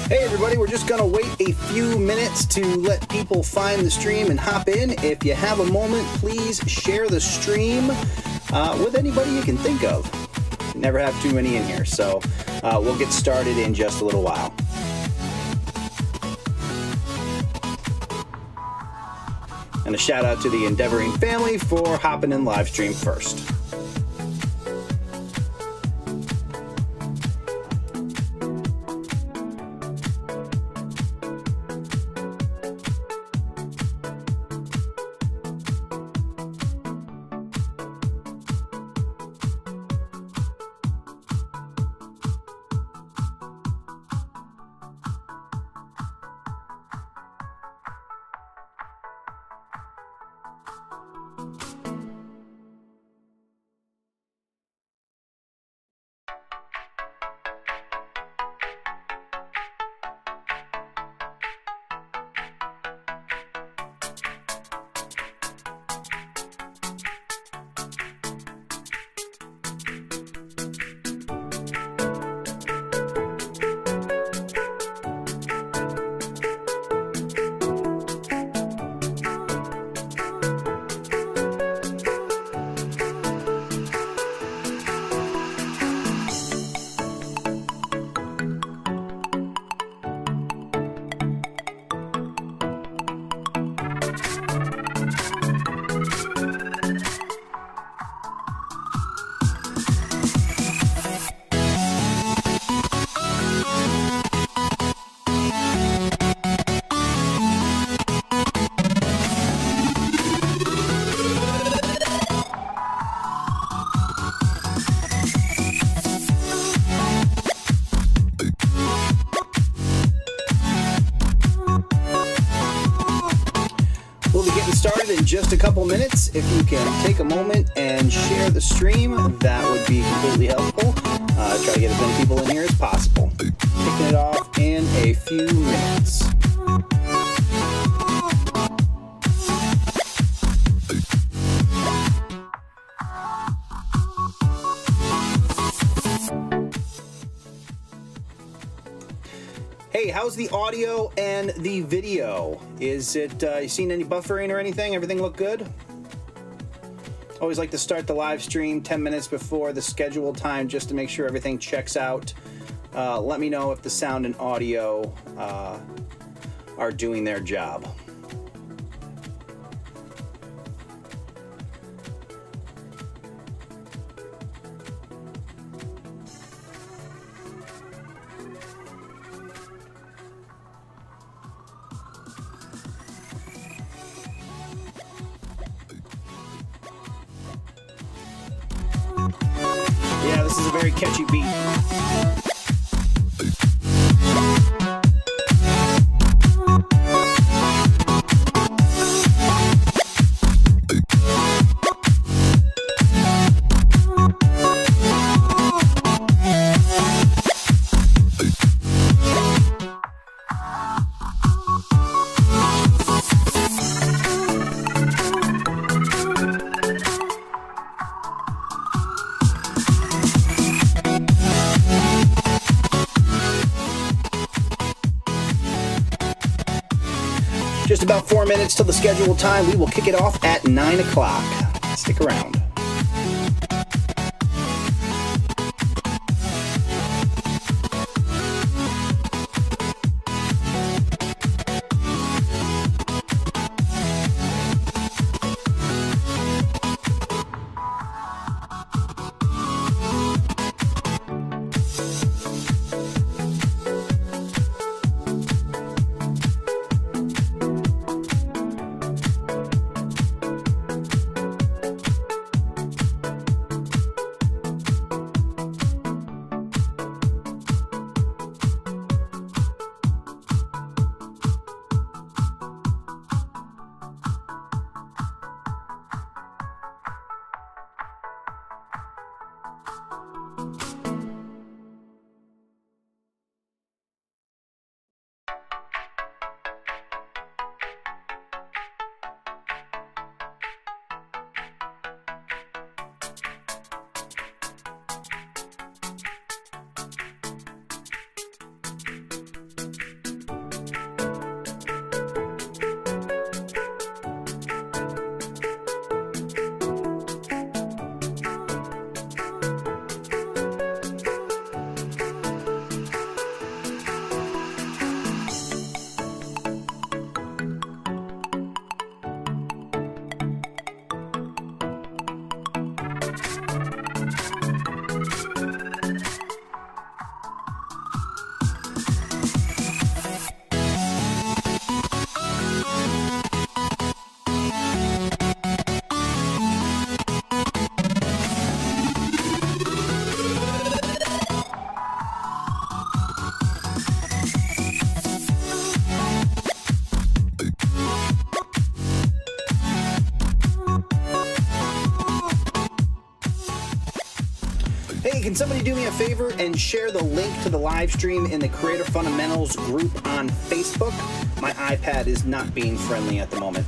Hey everybody, we're just going to wait a few minutes to let people find the stream and hop in. If you have a moment, please share the stream with anybody you can think of. Never have too many in here, so we'll get started in just a little while. And a shout out to the Endeavoring family for hopping in live stream first. Just a couple minutes. If you can take a moment and share the stream, that would be completely helpful. Try to get as many people in here as possible. Kicking it off in a few minutes. Hey, how's the audio and the video? Is it, you seen any buffering or anything? Everything look good? Always like to start the live stream 10 minutes before the scheduled time just to make sure everything checks out. Let me know if the sound and audio are doing their job. This is a very catchy beat. Just about 4 minutes till the scheduled time. We will kick it off at 9 o'clock. Stick around. Hey, can somebody do me a favor and share the link to the live stream in the Creator Fundamentals group on Facebook? My iPad is not being friendly at the moment.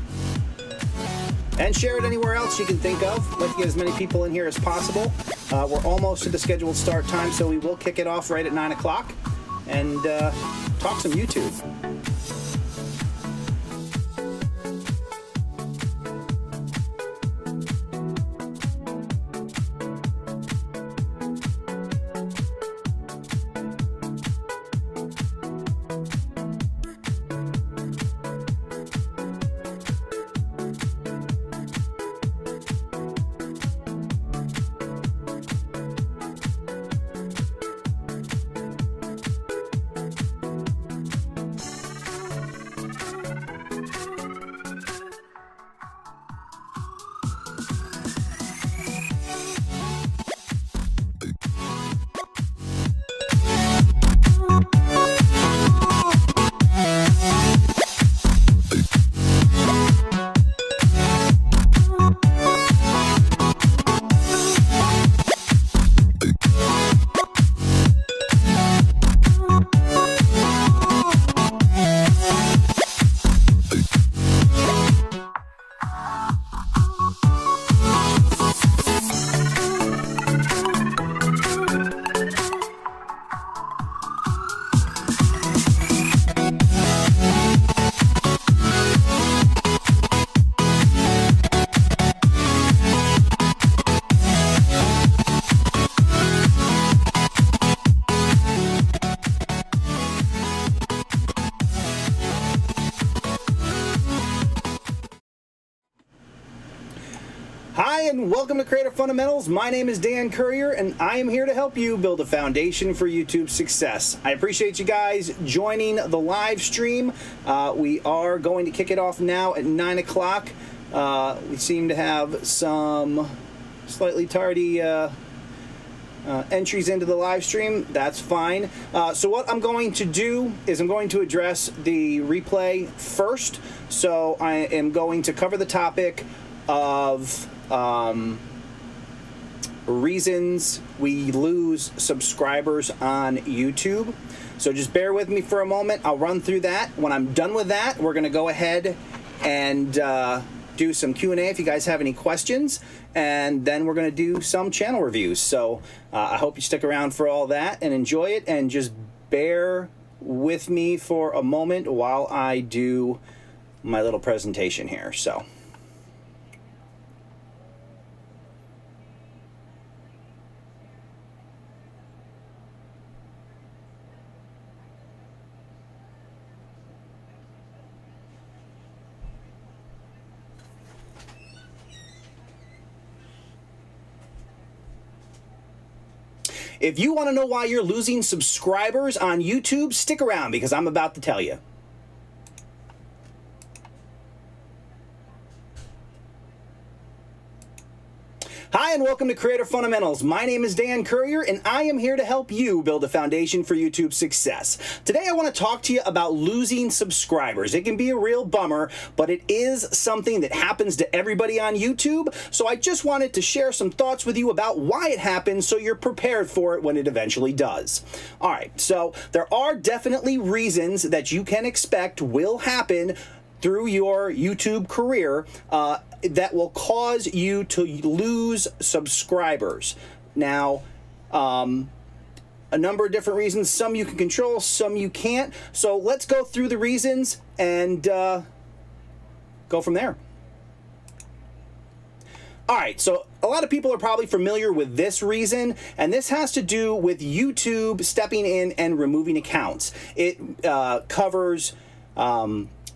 And share it anywhere else you can think of. Let's get as many people in here as possible. We're almost to the scheduled start time, so we will kick it off right at 9 o'clock and talk some YouTube. Welcome to Creator Fundamentals. My name is Dan Courier, and I am here to help you build a foundation for YouTube success. I appreciate you guys joining the live stream. We are going to kick it off now at 9 o'clock. We seem to have some slightly tardy entries into the live stream. That's fine. So what I'm going to do is I'm going to address the replay first. So I am going to cover the topic of reasons we lose subscribers on YouTube. So just bear with me for a moment. I'll run through that. When I'm done with that, we're going to go ahead and do some Q&A if you guys have any questions, and then we're going to do some channel reviews. So I hope you stick around for all that and enjoy it, and just bear with me for a moment while I do my little presentation here. So if you want to know why you're losing subscribers on YouTube, stick around because I'm about to tell you. Hi, and welcome to Creator Fundamentals. My name is Dan Courier, and I am here to help you build a foundation for YouTube success. Today, I want to talk to you about losing subscribers. It can be a real bummer, but it is something that happens to everybody on YouTube. So I just wanted to share some thoughts with you about why it happens so you're prepared for it when it eventually does. All right, so there are definitely reasons that you can expect will happen through your YouTube career that will cause you to lose subscribers. Now, a number of different reasons. Some you can control, some you can't. So let's go through the reasons and go from there. All right, so a lot of people are probably familiar with this reason, and this has to do with YouTube stepping in and removing accounts. It covers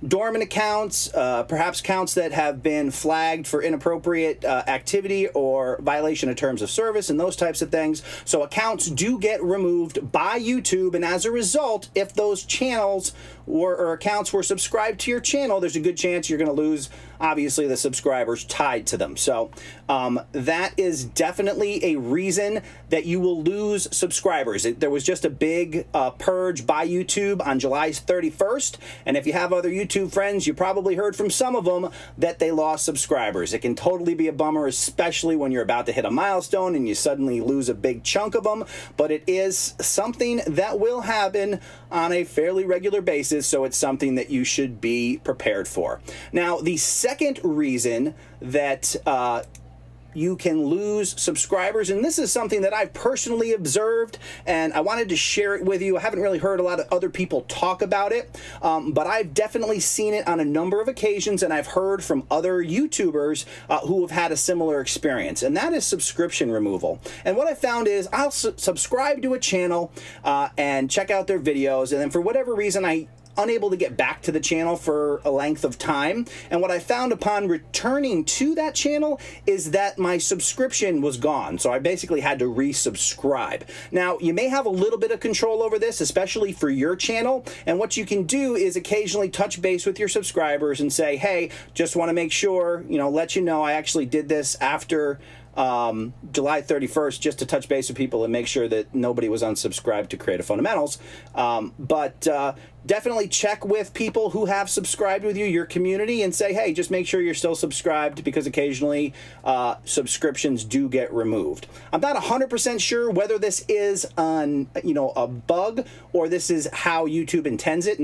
dormant accounts, perhaps accounts that have been flagged for inappropriate activity or violation of terms of service and those types of things. So accounts do get removed by YouTube, and as a result, if those channels or accounts were subscribed to your channel, there's a good chance you're going to lose, obviously, the subscribers tied to them. So that is definitely a reason that you will lose subscribers. There was just a big purge by YouTube on July 31st, and if you have other YouTube YouTube friends, you probably heard from some of them that they lost subscribers. It can totally be a bummer, especially when you're about to hit a milestone and you suddenly lose a big chunk of them, but it is something that will happen on a fairly regular basis, so it's something that you should be prepared for. Now, the second reason that you can lose subscribers, and this is something that I've personally observed, and I wanted to share it with you. I haven't really heard a lot of other people talk about it, but I've definitely seen it on a number of occasions, and I've heard from other YouTubers who have had a similar experience, and that is subscription removal. And what I found is I'll subscribe to a channel and check out their videos, and then for whatever reason I'm unable to get back to the channel for a length of time. And what I found upon returning to that channel is that my subscription was gone. So I basically had to resubscribe. Now, you may have a little bit of control over this, especially for your channel. And what you can do is occasionally touch base with your subscribers and say, hey, just want to make sure, let you know I actually did this after July 31st, just to touch base with people and make sure that nobody was unsubscribed to Creative Fundamentals. But definitely check with people who have subscribed with you, your community, and say, hey, just make sure you're still subscribed, because occasionally subscriptions do get removed. I'm not 100% sure whether this is a bug or this is how YouTube intends it,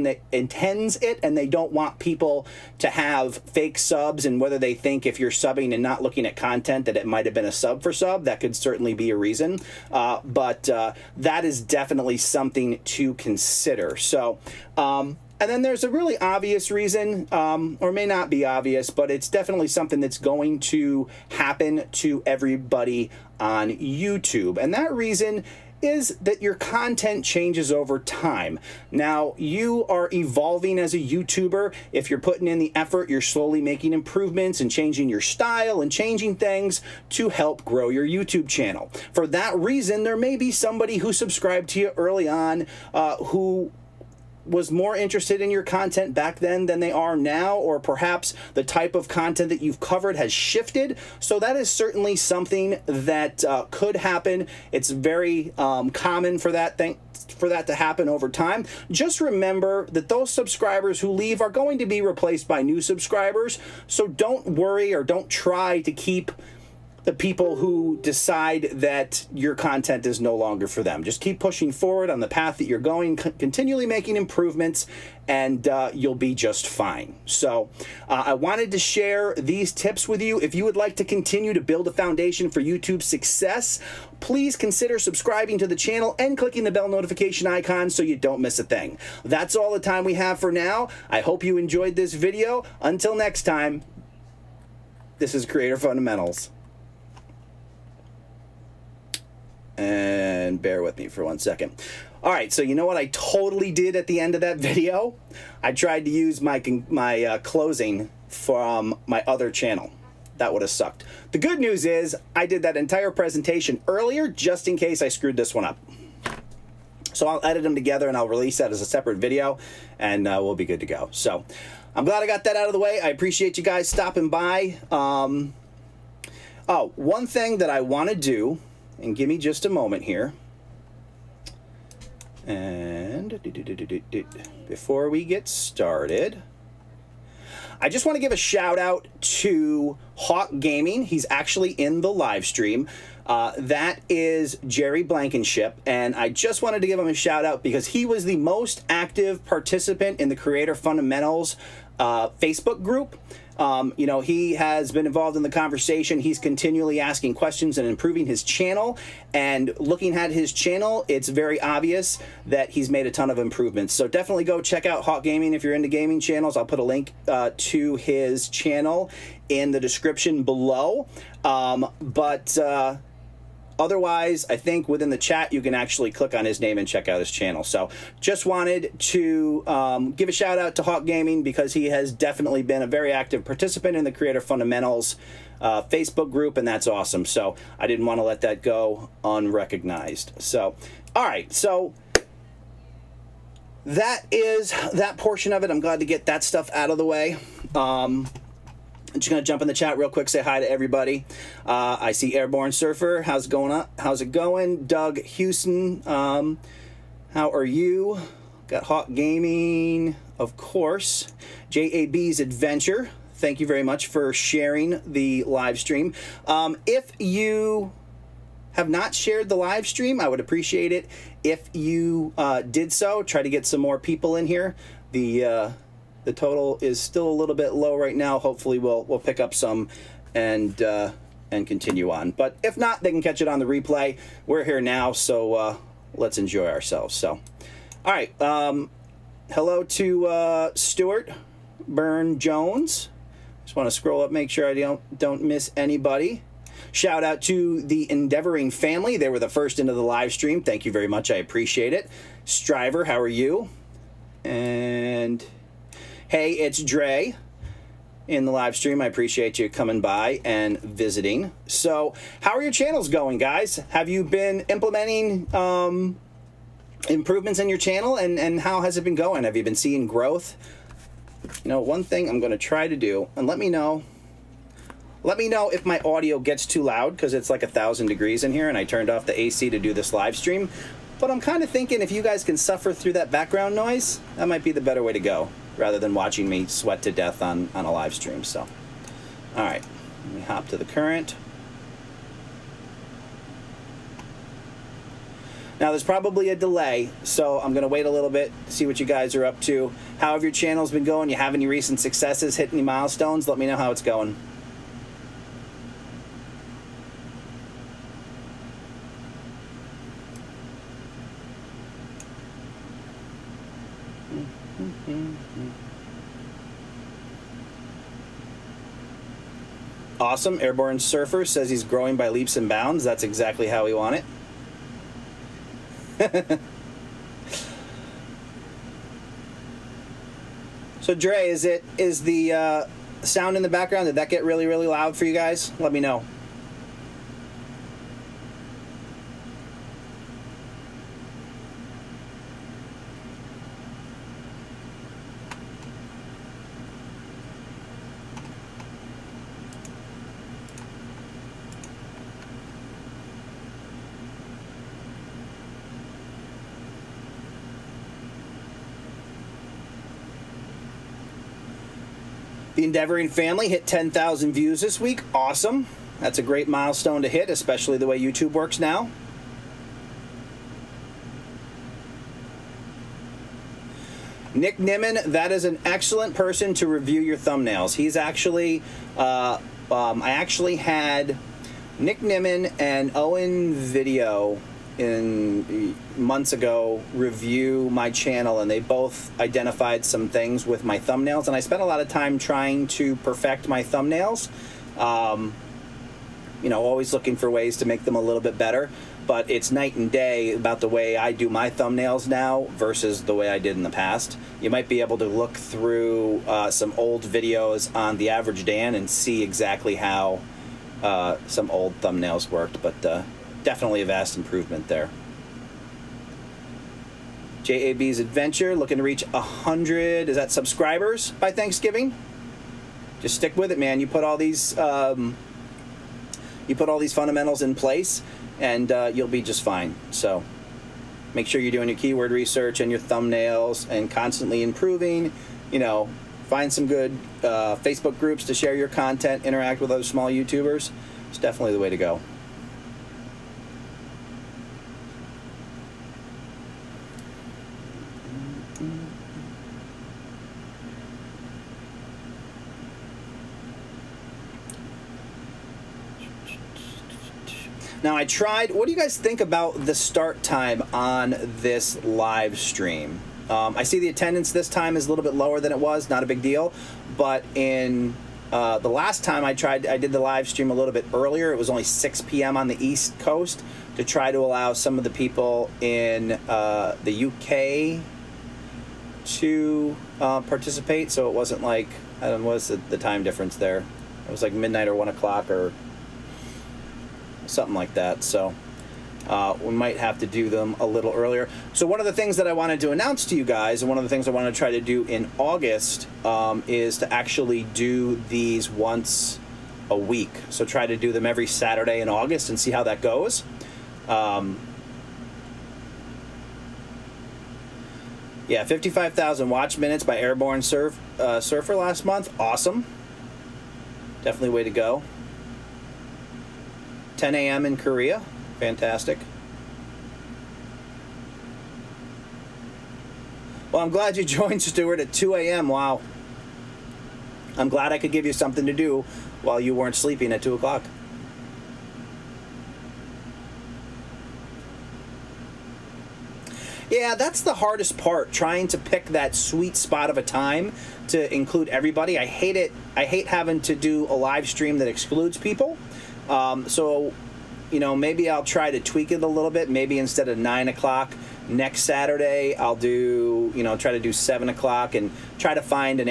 and they don't want people to have fake subs, and whether they think if you're subbing and not looking at content that it might have been a sub for sub. That could certainly be a reason, but that is definitely something to consider. So and then there's a really obvious reason, or may not be obvious, but it's definitely something that's going to happen to everybody on YouTube. And that reason is that your content changes over time. Now, you are evolving as a YouTuber. If you're putting in the effort, you're slowly making improvements and changing your style and changing things to help grow your YouTube channel. For that reason, there may be somebody who subscribed to you early on who was more interested in your content back then than they are now, or perhaps the type of content that you've covered has shifted. So that is certainly something that could happen. It's very common for that to happen over time. Just remember that those subscribers who leave are going to be replaced by new subscribers. So don't worry, or don't try to keep the people who decide that your content is no longer for them. Just keep pushing forward on the path that you're going, continually making improvements, and you'll be just fine. So I wanted to share these tips with you. If you would like to continue to build a foundation for YouTube success, please consider subscribing to the channel and clicking the bell notification icon so you don't miss a thing. That's all the time we have for now. I hope you enjoyed this video. Until next time, this is Creator Fundamentals. And bear with me for 1 second. All right, so you know what I totally did at the end of that video? I tried to use my closing from my other channel. That would have sucked. The good news is I did that entire presentation earlier just in case I screwed this one up. So I'll edit them together and I'll release that as a separate video, and we'll be good to go. So I'm glad I got that out of the way. I appreciate you guys stopping by. Oh, one thing that I want to do, and give me just a moment here. And before we get started, I just want to give a shout out to Hawk Gaming. He's actually in the live stream. That is Jerry Blankenship, and I just wanted to give him a shout out because he was the most active participant in the Creator Fundamentals Facebook group. He has been involved in the conversation. He's continually asking questions and improving his channel. And looking at his channel, it's very obvious that he's made a ton of improvements. So definitely go check out Hawk Gaming if you're into gaming channels. I'll put a link to his channel in the description below. Otherwise, I think within the chat, you can actually click on his name and check out his channel. So just wanted to give a shout out to Hawk Gaming because he has definitely been a very active participant in the Creator Fundamentals Facebook group, and that's awesome. So I didn't want to let that go unrecognized. So, all right. So that is that portion of it. I'm glad to get that stuff out of the way. I'm just going to jump in the chat real quick, say hi to everybody. I see Airborne Surfer. How's it going? How's it going? Doug Houston, how are you? Got Hawk Gaming. of course, JAB's Adventure. Thank you very much for sharing the live stream. If you have not shared the live stream, I would appreciate it if you did so. Try to get some more people in here. The total is still a little bit low right now. Hopefully we'll pick up some and continue on. But if not, they can catch it on the replay. We're here now, so let's enjoy ourselves. So, all right. Hello to Stuart Byrne Jones. Just want to scroll up, make sure I don't miss anybody. Shout out to the Endeavoring family. They were the first into the live stream. Thank you very much. I appreciate it. Striver, how are you? And hey, it's Dre in the live stream. I appreciate you coming by and visiting. So how are your channels going, guys? Have you been implementing improvements in your channel, and how has it been going? Have you been seeing growth? You know, one thing I'm going to try to do, and let me know if my audio gets too loud, because it's like 1,000 degrees in here and I turned off the AC to do this live stream. But I'm kind of thinking if you guys can suffer through that background noise, that might be the better way to go, rather than watching me sweat to death on a live stream. So, all right, let me hop to the current. Now, there's probably a delay, so I'm going to wait a little bit to see what you guys are up to. How have your channels been going? You have any recent successes, hit any milestones? Let me know how it's going. Awesome. Airborne Surfer says he's growing by leaps and bounds. That's exactly how we want it. So Dre, is the sound in the background, did that get really, really loud for you guys? Let me know. The Endeavoring family hit 10,000 views this week. Awesome. That's a great milestone to hit, especially the way YouTube works now. Nick Nimmin, that is an excellent person to review your thumbnails. He's actually, I actually had Nick Nimmin and Owen Video months ago review my channel, and they both identified some things with my thumbnails, and I spent a lot of time trying to perfect my thumbnails. You know, always looking for ways to make them a little bit better, but it's night and day about the way I do my thumbnails now versus the way I did in the past. You might be able to look through some old videos on The Average Dan and see exactly how some old thumbnails worked, but definitely a vast improvement there. JAB's Adventure, looking to reach 100, is that subscribers by Thanksgiving? Just stick with it, man. You put all these fundamentals in place, and you'll be just fine. So make sure you're doing your keyword research and your thumbnails and constantly improving. You know, find some good Facebook groups to share your content, interact with other small YouTubers. It's definitely the way to go. Now I tried, what do you guys think about the start time on this live stream? I see the attendance this time is a little bit lower than it was, not a big deal, but in the last time I did the live stream a little bit earlier. It was only 6 p.m. on the East Coast to try to allow some of the people in the UK to participate, so it wasn't like, I don't know, what was the time difference there? It was like midnight or 1 o'clock or something like that, so we might have to do them a little earlier. So one of the things that I wanted to announce to you guys, and one of the things I want to try to do in August, is to actually do these once a week. So try to do them every Saturday in August and see how that goes. Yeah, 55,000 watch minutes by Airborne Surfer last month. Awesome. Definitely way to go. 10 a.m. in Korea. Fantastic. Well, I'm glad you joined, Stuart, at 2 a.m. Wow. I'm glad I could give you something to do while you weren't sleeping at 2 o'clock. Yeah, that's the hardest part, trying to pick that sweet spot of a time to include everybody. I hate it. I hate having to do a live stream that excludes people. So, you know, maybe I'll try to tweak it a little bit. Maybe instead of 9 o'clock next Saturday, I'll do, you know, try to do 7 o'clock and try to find an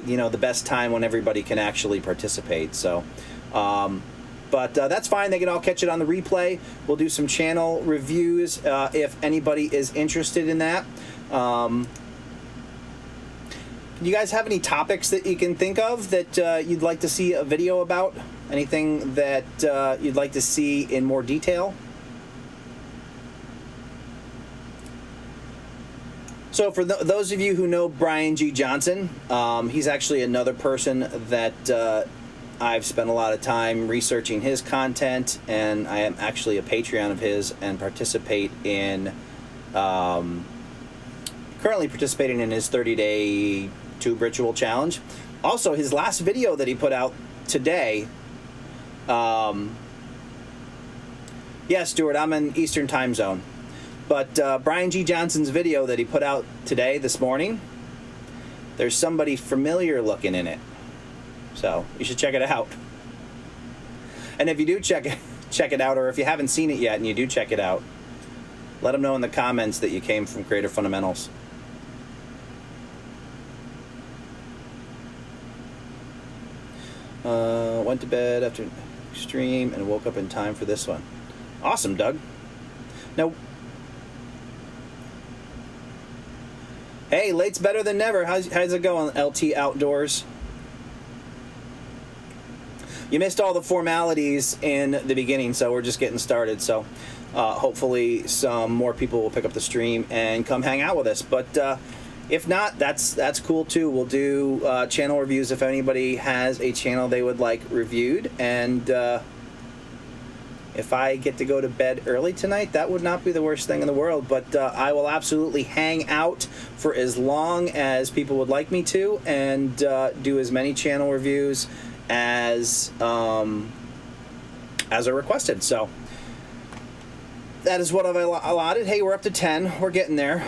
you know, the best time when everybody can actually participate. So, but that's fine. They can all catch it on the replay. We'll do some channel reviews if anybody is interested in that. You guys have any topics that you can think of that you'd like to see a video about? Anything that you'd like to see in more detail? So for those of you who know Brian G. Johnson, he's actually another person that I've spent a lot of time researching his content, and I am actually a Patreon of his and participate in, currently participating in his 30-day tube ritual challenge. Also, his last video that he put out today, yeah, Stuart, I'm in Eastern time zone. But Brian G. Johnson's video that he put out today, this morning, there's somebody familiar looking in it. So you should check it out. And if you do check it out, or if you haven't seen it yet and you do check it out, let them know in the comments that you came from Creator Fundamentals. Went to bed after stream and woke up in time for this one. Awesome, Doug. Now, hey, late's better than never. How's it going, LT Outdoors? You missed all the formalities in the beginning, so we're just getting started. So hopefully some more people will pick up the stream and come hang out with us. But if not, that's cool too. We'll do channel reviews if anybody has a channel they would like reviewed. And if I get to go to bed early tonight, that would not be the worst thing in the world. But I will absolutely hang out for as long as people would like me to, and do as many channel reviews as are requested. So that is what I've allotted. Hey, we're up to 10. We're getting there.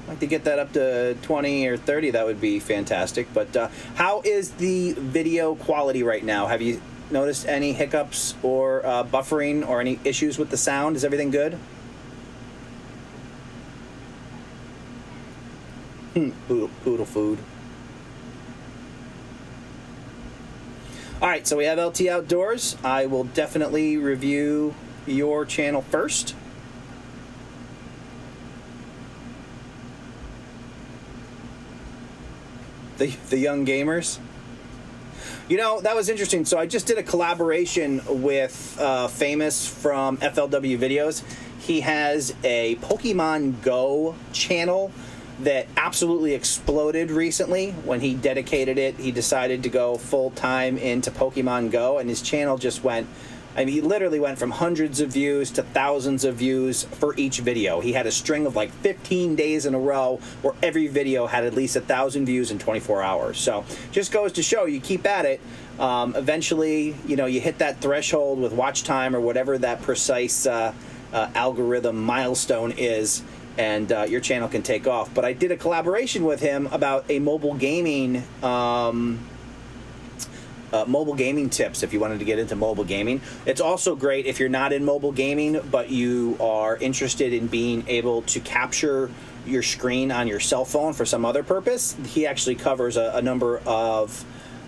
I'd like to get that up to 20 or 30. That would be fantastic. But how is the video quality right now? Have you noticed any hiccups or buffering or any issues with the sound? Is everything good? Poodle food. All right, so we have LT Outdoors. I will definitely review your channel first. The young gamers. You know, that was interesting. So I just did a collaboration with Famous from FLW Videos. He has a Pokemon Go channel that absolutely exploded recently. When he dedicated it, he decided to go full-time into Pokemon Go, and his channel just went, I mean, he literally went from hundreds of views to thousands of views for each video. He had a string of like 15 days in a row where every video had at least 1,000 views in 24 hours. So just goes to show, you keep at it, eventually, you know, you hit that threshold with watch time or whatever that precise algorithm milestone is, and your channel can take off. But I did a collaboration with him about a mobile gaming tips if you wanted to get into mobile gaming. It's also great if you're not in mobile gaming, but you are interested in being able to capture your screen on your cell phone for some other purpose. He actually covers a number of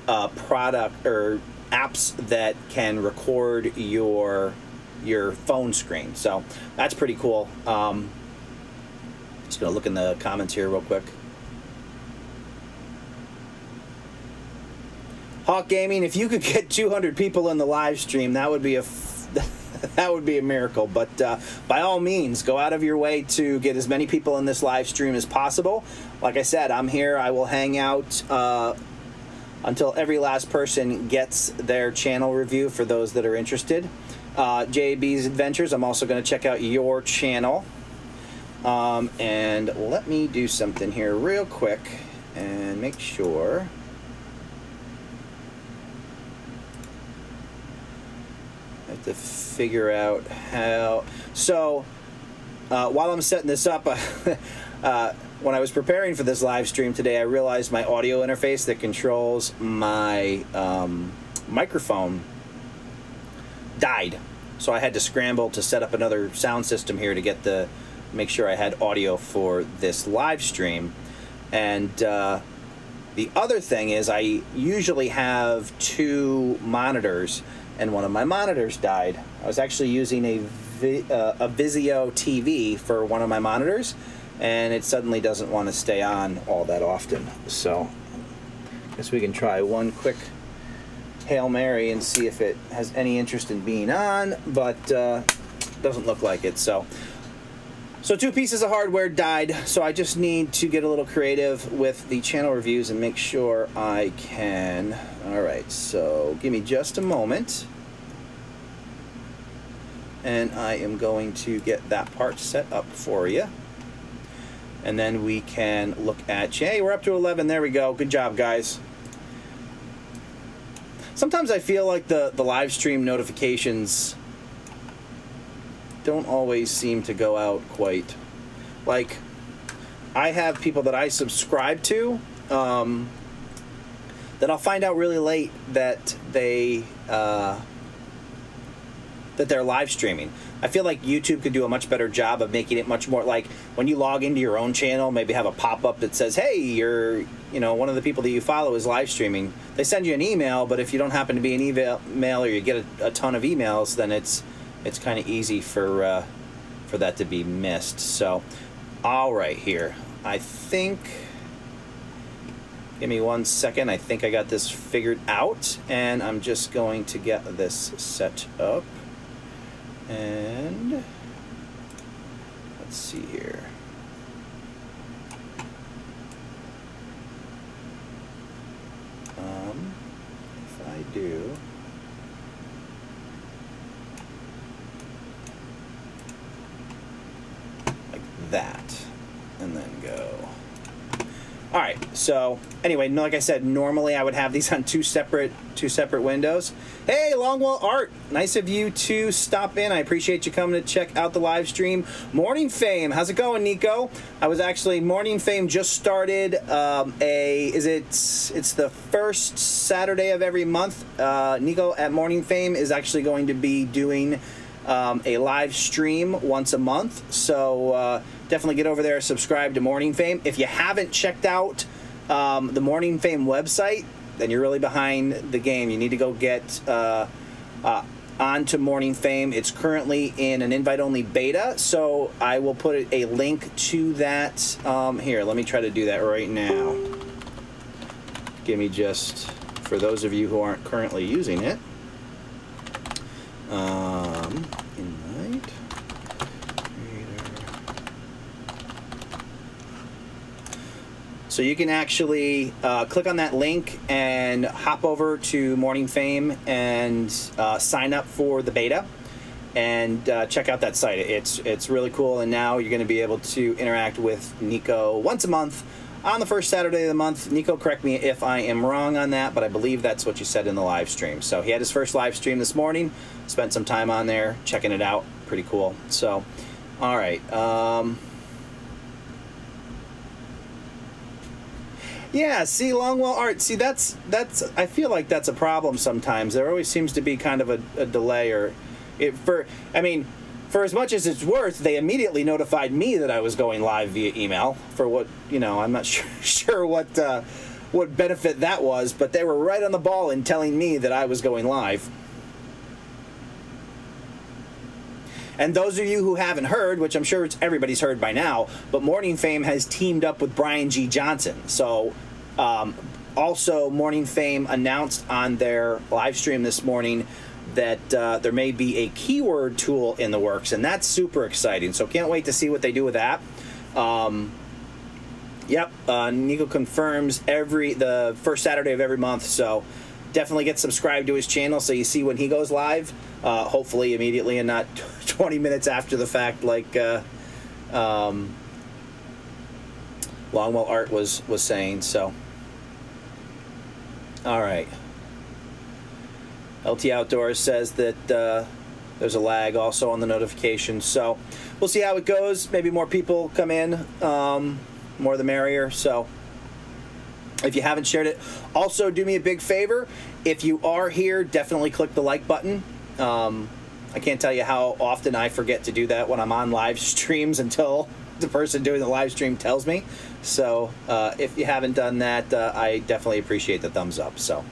product or apps that can record your phone screen. So that's pretty cool. Just gonna look in the comments here real quick. Hawk Gaming, if you could get 200 people in the live stream, that would be that would be a miracle. But by all means, go out of your way to get as many people in this live stream as possible. Like I said, I'm here. I will hang out until every last person gets their channel review for those that are interested. JB's Adventures, I'm also going to check out your channel. And let me do something here real quick and make sure. I have to figure out how. So, while I'm setting this up, when I was preparing for this live stream today, I realized my audio interface that controls my microphone died. So I had to scramble to set up another sound system here to make sure I had audio for this live stream. And the other thing is I usually have 2 monitors, and one of my monitors died. I was actually using a Vizio TV for one of my monitors, and it suddenly doesn't want to stay on all that often. So I guess we can try one quick Hail Mary and see if it has any interest in being on, but doesn't look like it. So 2 pieces of hardware died, so I just need to get a little creative with the channel reviews and make sure I can. All right, so give me just a moment, and I am going to get that part set up for you. And then we can look at, hey, we're up to 11. There we go. Good job, guys. Sometimes I feel like the live stream notifications don't always seem to go out quite. Like, I have people that I subscribe to that I'll find out really late that they're live streaming. I feel like YouTube could do a much better job of making it much more like when you log into your own channel, maybe have a pop-up that says, hey, one of the people that you follow is live streaming. They send you an email, but if you don't happen to be an email or you get a ton of emails, then it's kind of easy for that to be missed. So, all right, here. I think, give me 1 second. I think I got this figured out, and I'm just going to get this set up. And let's see here. If I do, like that, and then go. All right. So anyway, like I said, normally I would have these on two separate windows. Hey, Longwell Art, nice of you to stop in. I appreciate you coming to check out the live stream. Morning Fame, how's it going, Nico? Morning Fame just started it's the first Saturday of every month. Nico at Morning Fame is actually going to be doing a live stream once a month. So definitely get over there, subscribe to Morning Fame. If you haven't checked out the Morning Fame website, then you're really behind the game. You need to go get onto Morning Fame. It's currently in an invite-only beta, so I will put a link to that. Here, let me try to do that right now. Give me just, for those of you who aren't currently using it, invite. So you can actually click on that link and hop over to Morning Fame and sign up for the beta and check out that site. It's really cool, and now you're going to be able to interact with Nico once a month on the first Saturday of the month. Nico, correct me if I am wrong on that, but I believe that's what you said in the live stream. So he had his first live stream this morning, spent some time on there checking it out. Pretty cool. So, all right. Yeah, see, Longwell Art, see, that's I feel like that's a problem sometimes. There always seems to be kind of a delay, or for as much as it's worth, they immediately notified me that I was going live via email for what, I'm not sure what benefit that was, but they were right on the ball in telling me that I was going live. And those of you who haven't heard, which I'm sure everybody's heard by now, but Morning Fame has teamed up with Brian G. Johnson. So also Morning Fame announced on their live stream this morning that there may be a keyword tool in the works, and that's super exciting. So can't wait to see what they do with that. Yep, Nico confirms the first Saturday of every month, so definitely get subscribed to his channel so you see when he goes live, hopefully immediately and not 20 minutes after the fact like Longwell Art was saying. So, all right. LT Outdoors says that there's a lag also on the notifications, so we'll see how it goes. Maybe more people come in, more the merrier. So if you haven't shared it, also do me a big favor. If you are here, definitely click the like button. I can't tell you how often I forget to do that when I'm on live streams until the person doing the live stream tells me. So if you haven't done that, I definitely appreciate the thumbs up. So,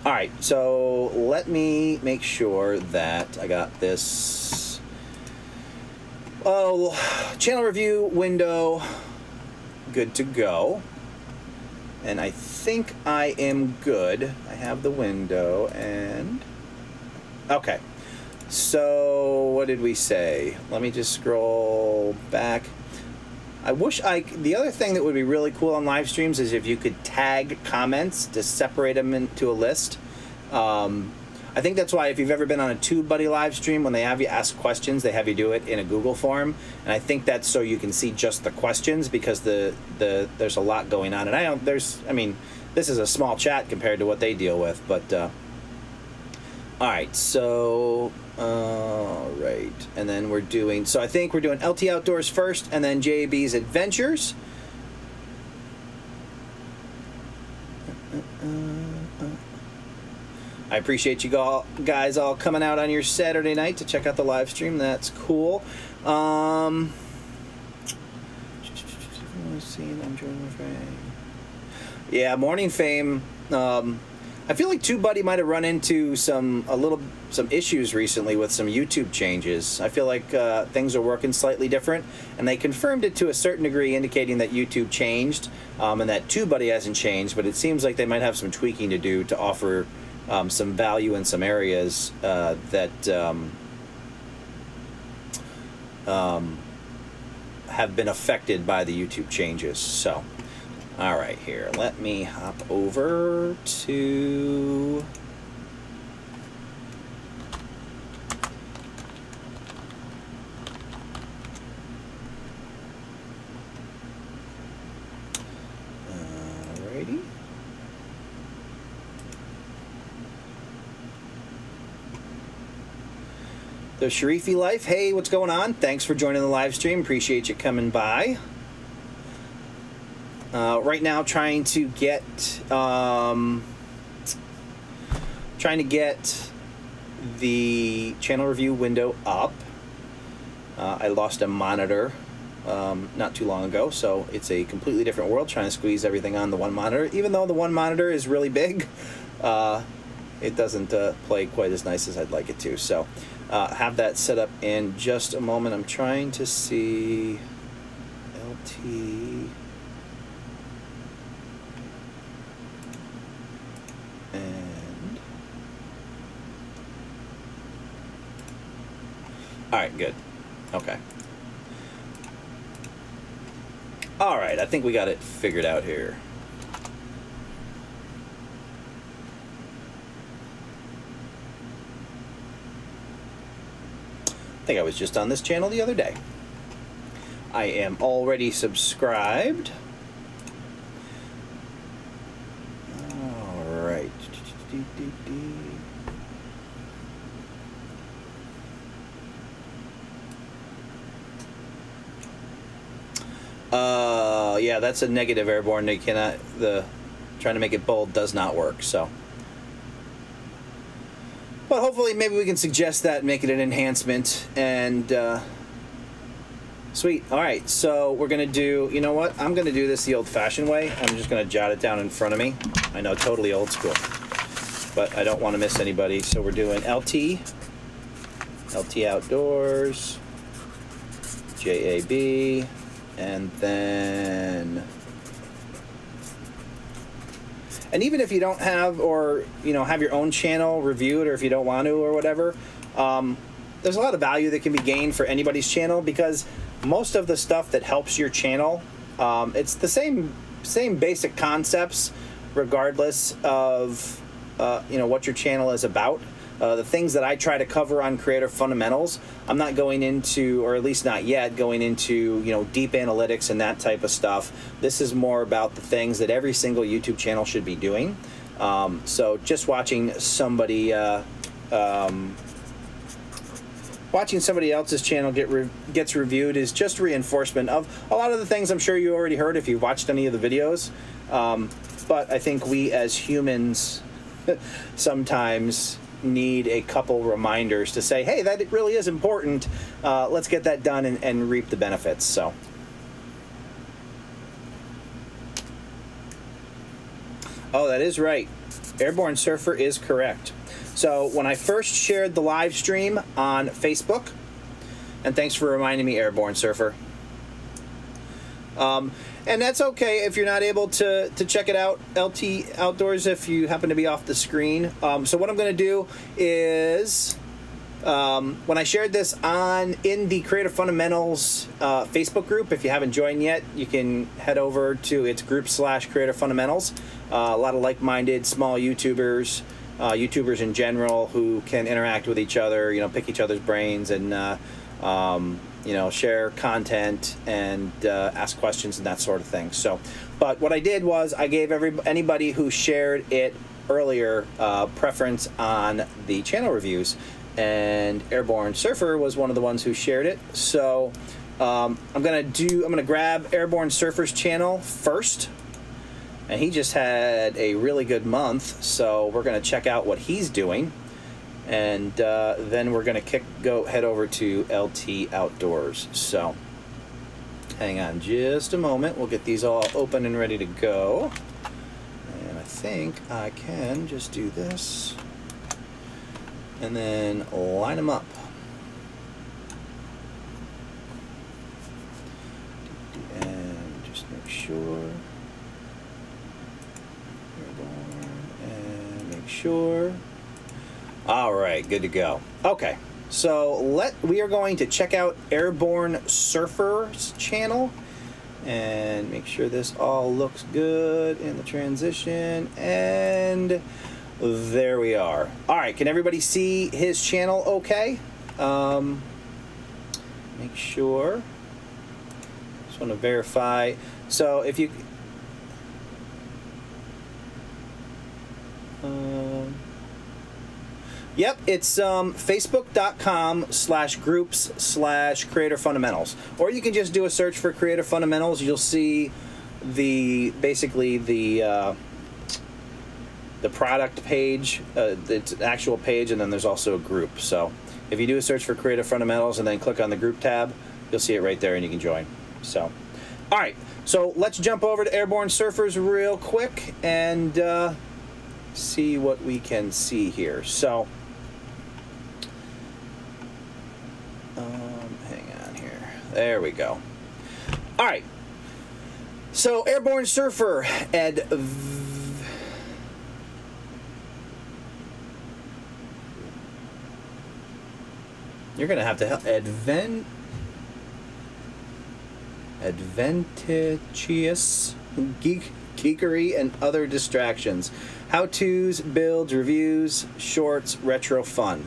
all right, so let me make sure that I got this channel review window good to go. And I think I am good. I have the window and... Okay. So, what did we say? Let me just scroll back. The other thing that would be really cool on live streams is if you could tag comments to separate them into a list. I think that's why if you've ever been on a TubeBuddy live stream, when they have you ask questions, they have you do it in a Google form. And I think that's so you can see just the questions, because there's a lot going on. And this is a small chat compared to what they deal with. But, all right, so, all right. And then I think we're doing LT Outdoors first, and then JAB's Adventures. I appreciate you guys all coming out on your Saturday night to check out the live stream. That's cool. Yeah, Morning Fame. I feel like TubeBuddy might have run into some issues recently with some YouTube changes. I feel like things are working slightly different, and they confirmed it to a certain degree, indicating that YouTube changed and that TubeBuddy hasn't changed. But it seems like they might have some tweaking to do to offer some value in some areas that have been affected by the YouTube changes. So, all right, here, let me hop over to alrighty. The Sharifi Life, hey, what's going on? Thanks for joining the live stream. Appreciate you coming by. Right now, trying to get the channel review window up. I lost a monitor not too long ago, so it's a completely different world. Trying to squeeze everything on the one monitor, even though the one monitor is really big. It doesn't play quite as nice as I'd like it to. So have that set up in just a moment. I'm trying to see LT and all right, good. Okay. All right, I think we got it figured out here. I think I was just on this channel the other day. I am already subscribed. All right. Yeah, that's a negative airborne. They cannot, trying to make it bold does not work, so. But hopefully maybe we can suggest that and make it an enhancement. And sweet. All right, so we're going to do, you know what? I'm going to do this the old-fashioned way. I'm just going to jot it down in front of me. I know, totally old school. But I don't want to miss anybody. So we're doing LT Outdoors, JAB, and then And even if you don't have, or have your own channel reviewed, or if you don't want to or whatever, there's a lot of value that can be gained for anybody's channel, because most of the stuff that helps your channel, it's the same basic concepts regardless of what your channel is about. The things that I try to cover on Creator Fundamentals, I'm not going into, or at least not yet, going into deep analytics and that type of stuff. This is more about the things that every single YouTube channel should be doing. So just watching somebody else's channel gets reviewed is just reinforcement of a lot of the things I'm sure you already heard if you watched any of the videos. But I think we as humans sometimes need a couple reminders to say, hey, that really is important. Let's get that done and reap the benefits. So. Oh, that is right. Airborne Surfer is correct. So when I first shared the live stream on Facebook, and thanks for reminding me, Airborne Surfer. And that's okay if you're not able to check it out, LT Outdoors, if you happen to be off the screen. So what I'm going to do is, when I shared this in the Creative Fundamentals Facebook group, if you haven't joined yet, you can head over to its group /Creative Fundamentals. A lot of like-minded small YouTubers, YouTubers in general, who can interact with each other, pick each other's brains, and share content and ask questions and that sort of thing. So, but what I did was I gave anybody who shared it earlier preference on the channel reviews, and Airborne Surfer was one of the ones who shared it. So I'm gonna grab Airborne Surfer's channel first, and he just had a really good month, so we're gonna check out what he's doing. And then we're going to head over to LT Outdoors. So hang on just a moment. We'll get these all open and ready to go. And I think I can just do this and then line them up. And just make sure. And make sure. All right, good to go. Okay, so we are going to check out Airborne Surfer's channel and make sure this all looks good in the transition. And there we are. All right, can everybody see his channel okay? Make sure. Just want to verify. So if you... Yep, it's facebook.com/groups/Creator Fundamentals. Or you can just do a search for Creator Fundamentals. You'll see basically the product page, it's an actual page, and then there's also a group. So if you do a search for Creator Fundamentals and then click on the group tab, you'll see it right there and you can join. So, all right, so let's jump over to Airborne Surfers real quick and see what we can see here. So, hang on here. There we go. All right. So, Airborne Surfer, you're going to have to help. Adventitious geekery and other distractions. How-tos, builds, reviews, shorts, retro fun.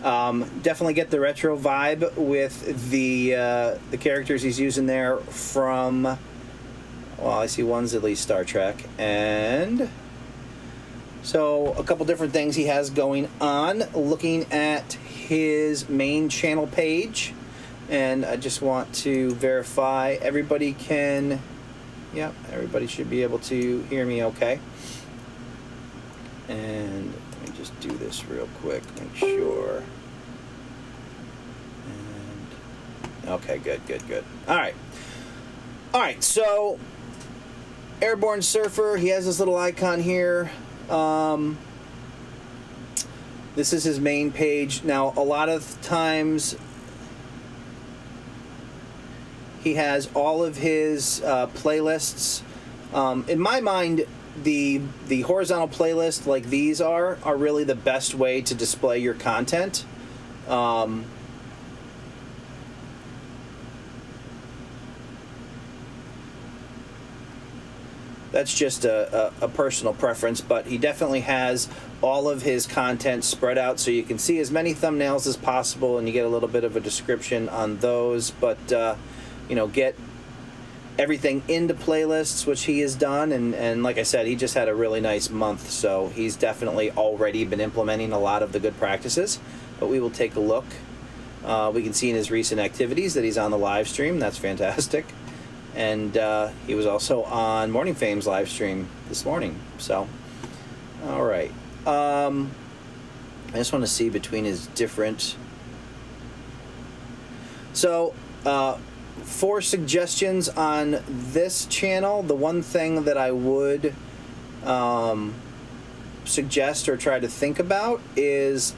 Definitely get the retro vibe with the characters he's using there from, well, I see one's at least Star Trek. And so a couple different things he has going on. Looking at his main channel page, and I just want to verify everybody can, yeah, everybody should be able to hear me okay. And let me just do this real quick, make sure. And okay, good. All right, so Airborne Surfer, he has this little icon here. This is his main page. Now, a lot of times he has all of his playlists. In my mind, the horizontal playlist like these are really the best way to display your content. That's just a personal preference, but he definitely has all of his content spread out so you can see as many thumbnails as possible, and you get a little bit of a description on those. But you know, get everything into playlists, which he has done, and like I said, he just had a really nice month, so he's definitely already been implementing a lot of the good practices. But we will take a look. We can see in his recent activities that he's on the live stream. That's fantastic. And he was also on Morning Fame's live stream this morning. So, all right. I just want to see between his different. So, for suggestions on this channel, the one thing that I would suggest or try to think about is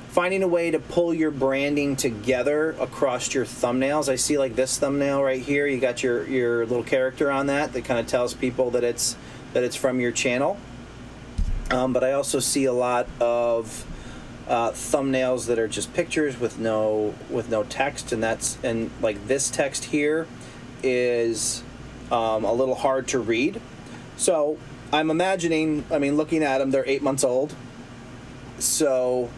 finding a way to pull your branding together across your thumbnails. I see like this thumbnail right here. You got your little character on that kind of tells people that it's from your channel. But I also see a lot of thumbnails that are just pictures with no text, and like this text here is a little hard to read. So I'm imagining, I mean, looking at them, they're 8 months old. So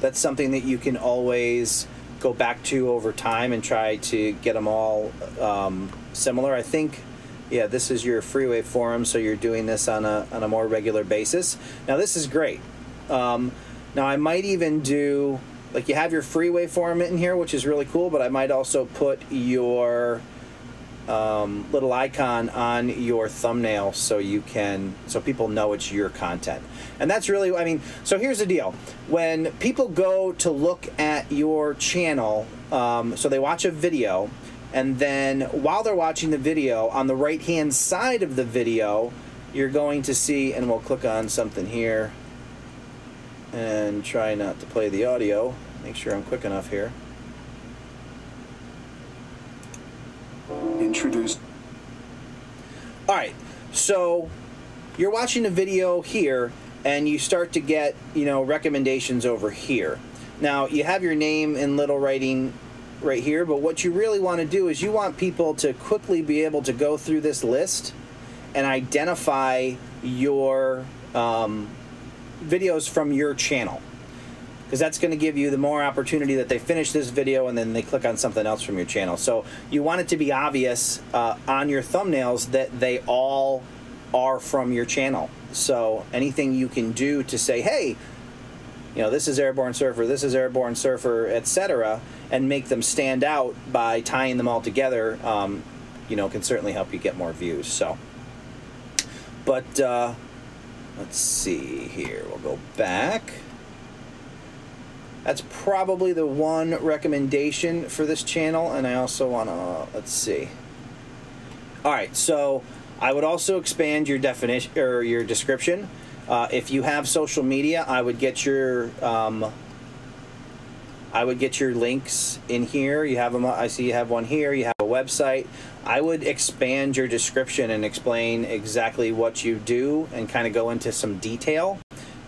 that's something that you can always go back to over time and try to get them all similar. I think, yeah, this is your freeway forum, so you're doing this on a more regular basis. Now this is great. Now I might even do, like, you have your freeway forum in here, which is really cool, but I might also put your little icon on your thumbnail so people know it's your content. And that's really, I mean, so here's the deal. When people go to look at your channel, so they watch a video, and then while they're watching the video, on the right-hand side of the video, you're going to see, and we'll click on something here and try not to play the audio. Make sure I'm quick enough here. Introduced. All right, so you're watching a video here, and you start to get, recommendations over here. Now, you have your name in little writing right here, but what you really want to do is you want people to quickly be able to go through this list and identify your videos from your channel, because that's going to give you the more opportunity that they finish this video and then they click on something else from your channel. So you want it to be obvious on your thumbnails that they all are from your channel. So anything you can do to say, hey, this is Airborne Surfer, this is Airborne Surfer, etc., and make them stand out by tying them all together, can certainly help you get more views. So, but let's see here. We'll go back. That's probably the one recommendation for this channel, and I also want to, let's see. All right, so I would also expand your definition or your description. If you have social media, I would get your links in here. You have them. I see you have one here. You have a website. I would expand your description and explain exactly what you do and kind of go into some detail.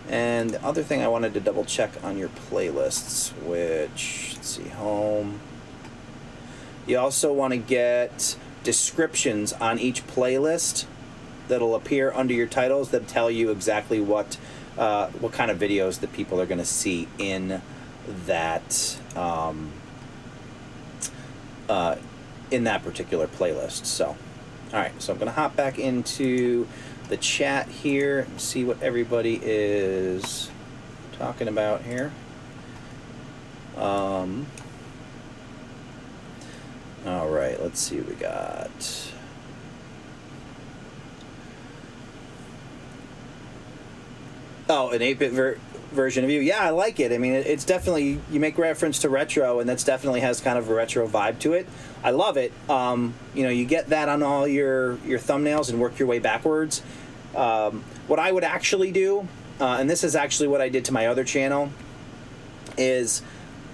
And the other thing I wanted to double check on your playlists, which, let's see, home. You also want to get descriptions on each playlist that'll appear under your titles that tell you exactly what kind of videos that people are going to see in that particular playlist. So, all right, so I'm going to hop back into the chat here and see what everybody is talking about here. All right, let's see what we got. Oh, an 8-bit version of you. Yeah, I like it. I mean, it's definitely, you make reference to retro, and that's definitely has kind of a retro vibe to it. I love it. You get that on all your thumbnails and work your way backwards. What I would actually do, and this is actually what I did to my other channel, is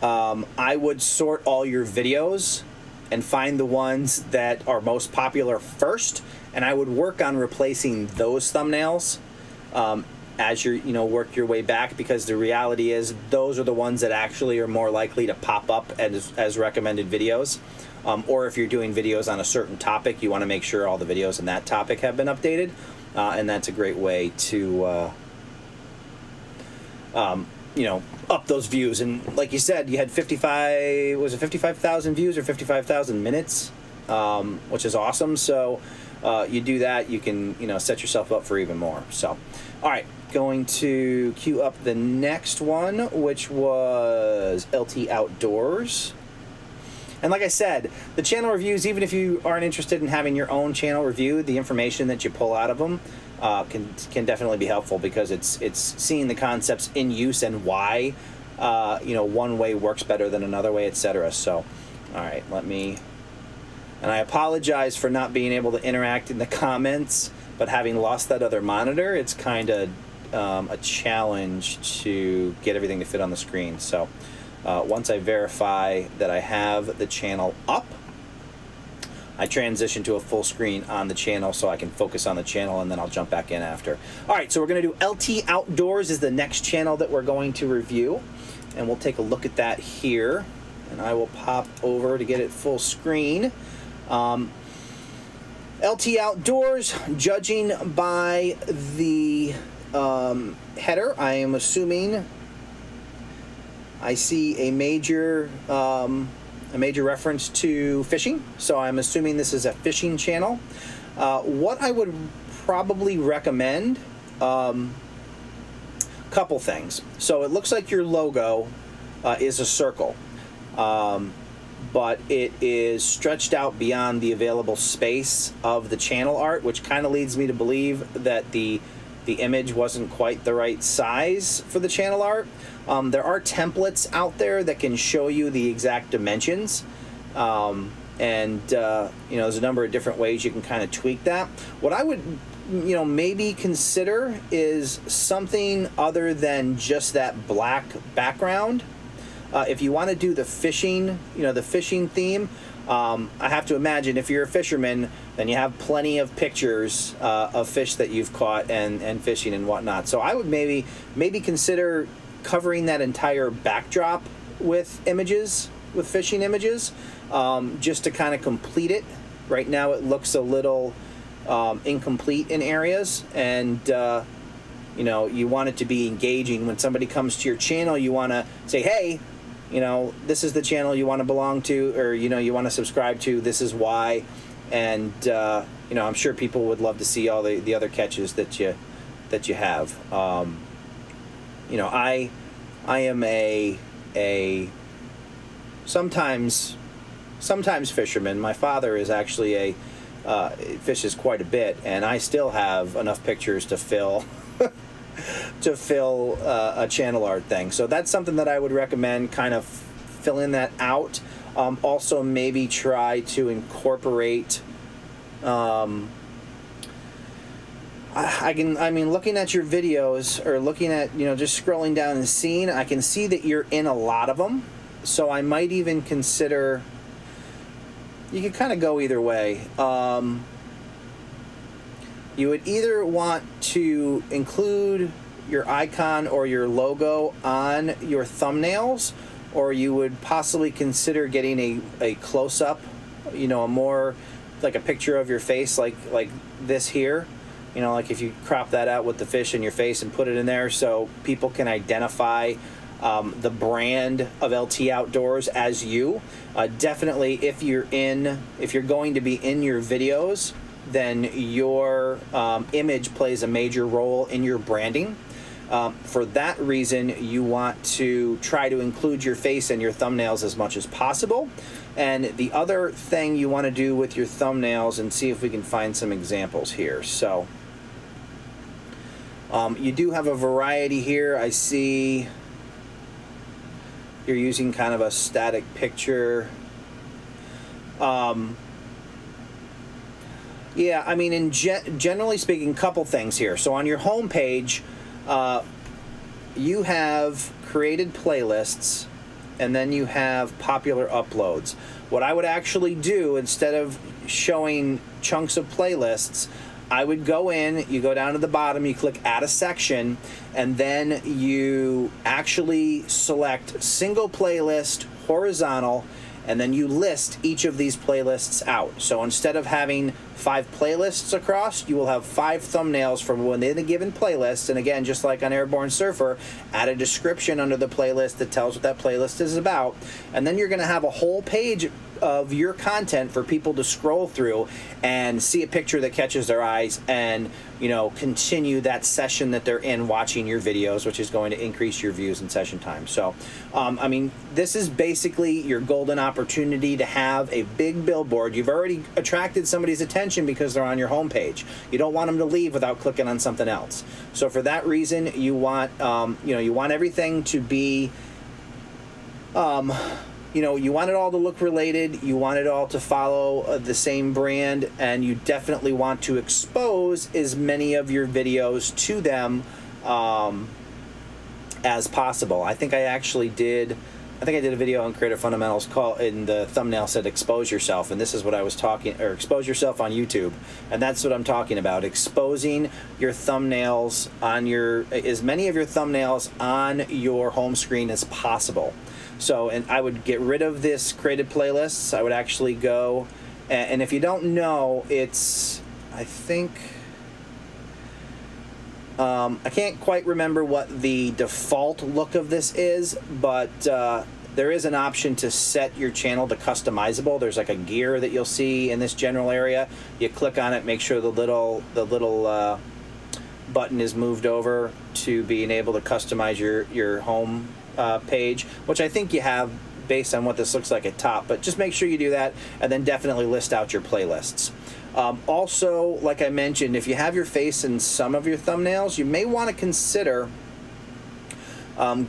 I would sort all your videos and find the ones that are most popular first, and I would work on replacing those thumbnails as you work your way back, because the reality is those are the ones that actually are more likely to pop up as recommended videos. Or if you're doing videos on a certain topic, you want to make sure all the videos in that topic have been updated, and that's a great way to up those views. And like you said, you had 55,000 views or 55,000 minutes, which is awesome. So you do that, you can set yourself up for even more. So all right, going to queue up the next one, which was LT Outdoors. And like I said, the channel reviews, even if you aren't interested in having your own channel reviewed, the information that you pull out of them can definitely be helpful, because it's seeing the concepts in use and why one way works better than another way, etc. So, all right, and I apologize for not being able to interact in the comments, but having lost that other monitor, it's kind of a challenge to get everything to fit on the screen. So once I verify that I have the channel up, I transition to a full screen on the channel so I can focus on the channel, and then I'll jump back in after. All right, so we're going to do LT Outdoors is the next channel that we're going to review, and we'll take a look at that here. And I will pop over to get it full screen. LT Outdoors, judging by the header, I am assuming I see a major reference to fishing, so I'm assuming this is a fishing channel. What I would probably recommend, couple things. So it looks like your logo is a circle, but it is stretched out beyond the available space of the channel art, which kind of leads me to believe that the image wasn't quite the right size for the channel art. There are templates out there that can show you the exact dimensions, and there's a number of different ways you can kind of tweak that. What I would maybe consider is something other than just that black background. If you want to do the fishing, the fishing theme, I have to imagine if you're a fisherman, then you have plenty of pictures of fish that you've caught and fishing and whatnot. So I would maybe consider covering that entire backdrop with images, with fishing images, just to kind of complete it. Right now it looks a little incomplete in areas, and you want it to be engaging. When somebody comes to your channel, you want to say, hey, this is the channel you want to belong to, or you want to subscribe to. This is why. And I'm sure people would love to see all the other catches that you have. I am a sometimes fisherman. My father is actually fishes quite a bit, and I still have enough pictures to fill a channel art thing. So that's something that I would recommend, kind of filling that out. Also, maybe try to incorporate. Looking at your videos, or looking at just scrolling down and seeing, I can see that you're in a lot of them. So I might even consider. You could kind of go either way. You would either want to include your icon or your logo on your thumbnails, or you would possibly consider getting a close-up, a more like a picture of your face, like this here. Like if you crop that out with the fish in your face and put it in there, so people can identify the brand of LT Outdoors as you. Definitely, if you're going to be in your videos, then your image plays a major role in your branding. For that reason, you want to try to include your face in your thumbnails as much as possible. And the other thing you want to do with your thumbnails, and see if we can find some examples here. So you do have a variety here. I see you're using kind of a static picture. Yeah, I mean, generally speaking, couple things here. So on your home page, you have created playlists, and then you have popular uploads. what I would actually do, instead of showing chunks of playlists, I would go in, you go down to the bottom, you click add a section, and then you actually select single playlist, horizontal, and then you list each of these playlists out. So instead of having 5 playlists across, you will have 5 thumbnails from within a given playlist. And again, just like on Airborne Surfer, add a description under the playlist that tells what that playlist is about. And then you're going to have a whole page of your content for people to scroll through and see a picture that catches their eyes, and continue that session that they're in watching your videos, which is going to increase your views and session time. So I mean, this is basically your golden opportunity to have a big billboard. You've already attracted somebody's attention because they're on your homepage. You don't want them to leave without clicking on something else. So for that reason, you want you want everything to be you want it all to look related, you want it all to follow the same brand, and you definitely want to expose as many of your videos to them as possible. I think I did a video on Creative Fundamentals in the thumbnail said expose yourself, and this is what I was talking, or expose yourself on YouTube, and that's what I'm talking about, exposing your thumbnails on as many of your thumbnails on your home screen as possible. So, and I would get rid of this created playlists. I would actually go, and if you don't know, it's, I think, I can't quite remember what the default look of this is, but there is an option to set your channel to customizable. There's like a gear that you'll see in this general area. You click on it, make sure the little button is moved over to being able to customize your home page, which I think you have based on what this looks like at top, but just make sure you do that, and then definitely list out your playlists. Also, like I mentioned, if you have your face in some of your thumbnails, you may want to consider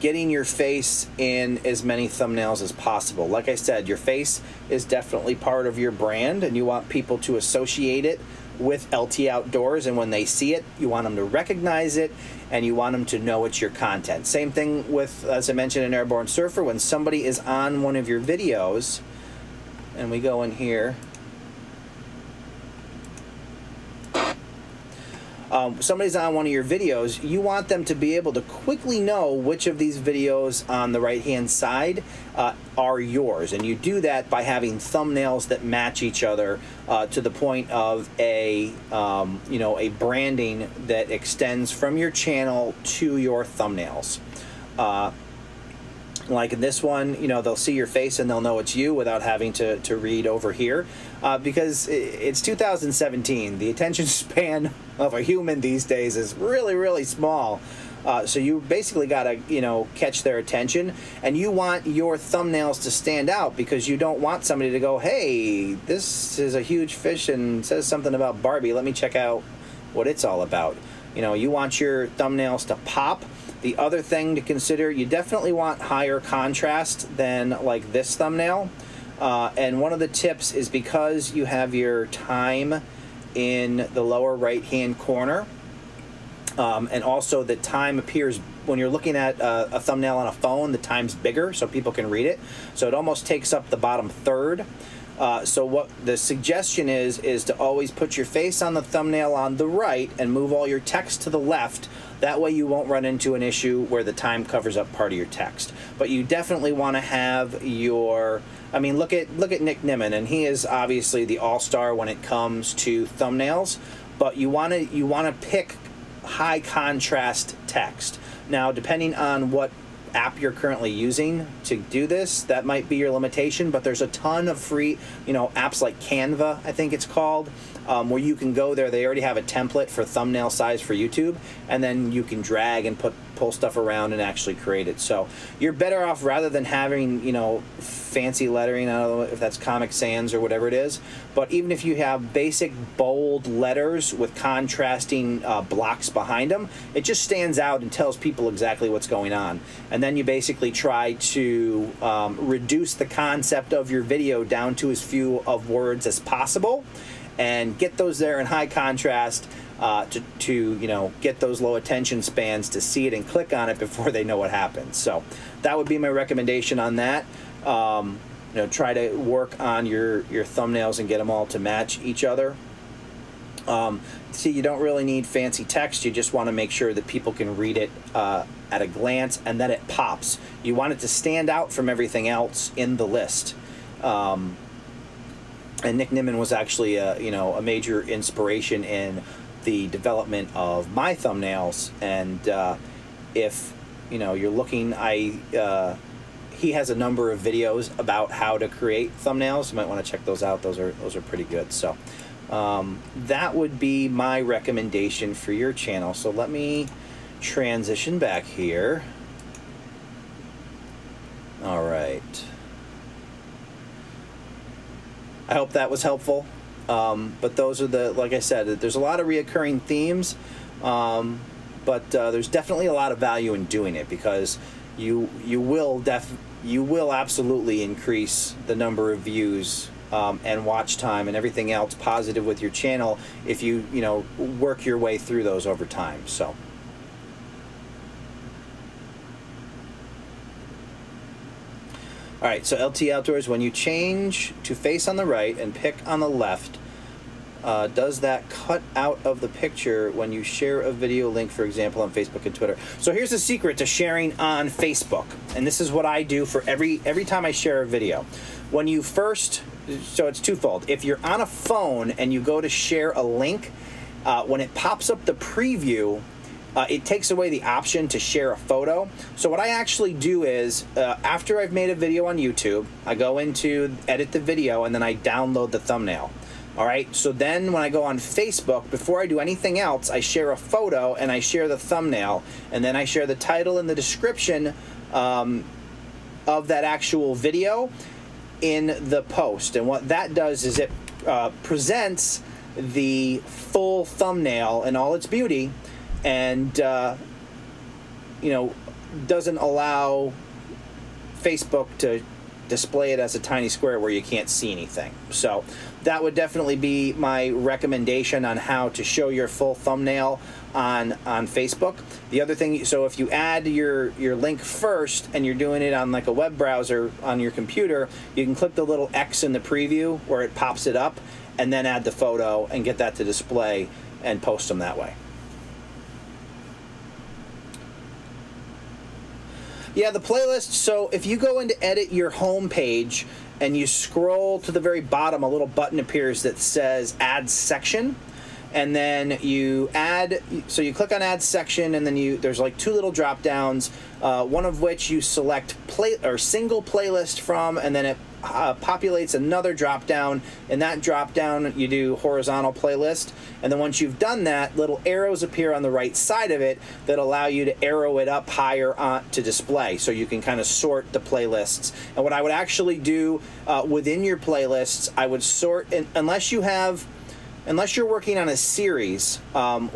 getting your face in as many thumbnails as possible. Like I said, your face is definitely part of your brand, and you want people to associate it with LT Outdoors, and when they see it, you want them to recognize it, and you want them to know it's your content. Same thing with, as I mentioned in Airborne Surfer, when somebody is on one of your videos, and we go in here, somebody's on one of your videos, you want them to be able to quickly know which of these videos on the right hand side are yours, and you do that by having thumbnails that match each other to the point of a branding that extends from your channel to your thumbnails. Like in this one, they'll see your face and they'll know it's you without having to read over here, because it's 2017. The attention span of a human these days is really, really small. So you basically got to, catch their attention, and you want your thumbnails to stand out, because you don't want somebody to go, hey, this is a huge fish and says something about Barbie. Let me check out what it's all about. You want your thumbnails to pop. The other thing to consider, you definitely want higher contrast than like this thumbnail. And one of the tips is, because you have your time in the lower right-hand corner, and also the time appears when you're looking at a thumbnail on a phone, the time's bigger so people can read it. So it almost takes up the bottom third. So what the suggestion is to always put your face on the thumbnail on the right and move all your text to the left. That way you won't run into an issue where the time covers up part of your text. But you definitely want to have your, I mean, look at Nick Nimmin, and he is obviously the all-star when it comes to thumbnails. But you want to pick high contrast text. Now, depending on what app you're currently using to do this, that might be your limitation, but there's a ton of free, apps like Canva, I think it's called, where you can go there. They already have a template for thumbnail size for YouTube, and then you can drag and pull stuff around and actually create it. So you're better off, rather than having, fancy lettering, I don't know if that's Comic Sans or whatever it is, but even if you have basic bold letters with contrasting blocks behind them, it just stands out and tells people exactly what's going on. And then you basically try to reduce the concept of your video down to as few of words as possible, and get those there in high contrast to get those low attention spans to see it and click on it before they know what happens. So that would be my recommendation on that. try to work on your thumbnails and get them all to match each other. See, you don't really need fancy text. You just want to make sure that people can read it at a glance, and that it pops. You want it to stand out from everything else in the list. And Nick Nimmin was actually a major inspiration in the development of my thumbnails. And if you're looking, he has a number of videos about how to create thumbnails. You might want to check those out. Those are pretty good. So that would be my recommendation for your channel. So let me transition back here. All right. I hope that was helpful. But those are like I said, there's a lot of reoccurring themes, but there's definitely a lot of value in doing it, because you will absolutely increase the number of views and watch time and everything else positive with your channel if you work your way through those over time. So. All right, so LT Outdoors, when you change to face on the right and pick on the left, does that cut out of the picture when you share a video link, for example, on Facebook and Twitter? So here's the secret to sharing on Facebook, and this is what I do for every time I share a video. When you first, so it's twofold. If you're on a phone and you go to share a link, when it pops up the preview, it takes away the option to share a photo. So what I actually do is, after I've made a video on YouTube, I go into edit the video and then I download the thumbnail. All right, so then when I go on Facebook, before I do anything else, I share a photo and I share the thumbnail, and then I share the title and the description of that actual video in the post. And what that does is it presents the full thumbnail in all its beauty, and doesn't allow Facebook to display it as a tiny square where you can't see anything. So that would definitely be my recommendation on how to show your full thumbnail on Facebook. The other thing, so if you add your link first and you're doing it on like a web browser on your computer, you can click the little X in the preview where it pops it up, and then add the photo and get that to display and post them that way. Yeah, the playlist, so if you go in to edit your home page and you scroll to the very bottom, a little button appears that says Add Section, and then you add, so you click on Add Section, and then there's like two little drop downs, one of which you select single playlist from, and then it populates another drop down. In that drop down you do horizontal playlist, and then once you've done that, little arrows appear on the right side of it that allow you to arrow it up higher to display, so you can kind of sort the playlists. And what I would actually do within your playlists, I would sort, unless you're working on a series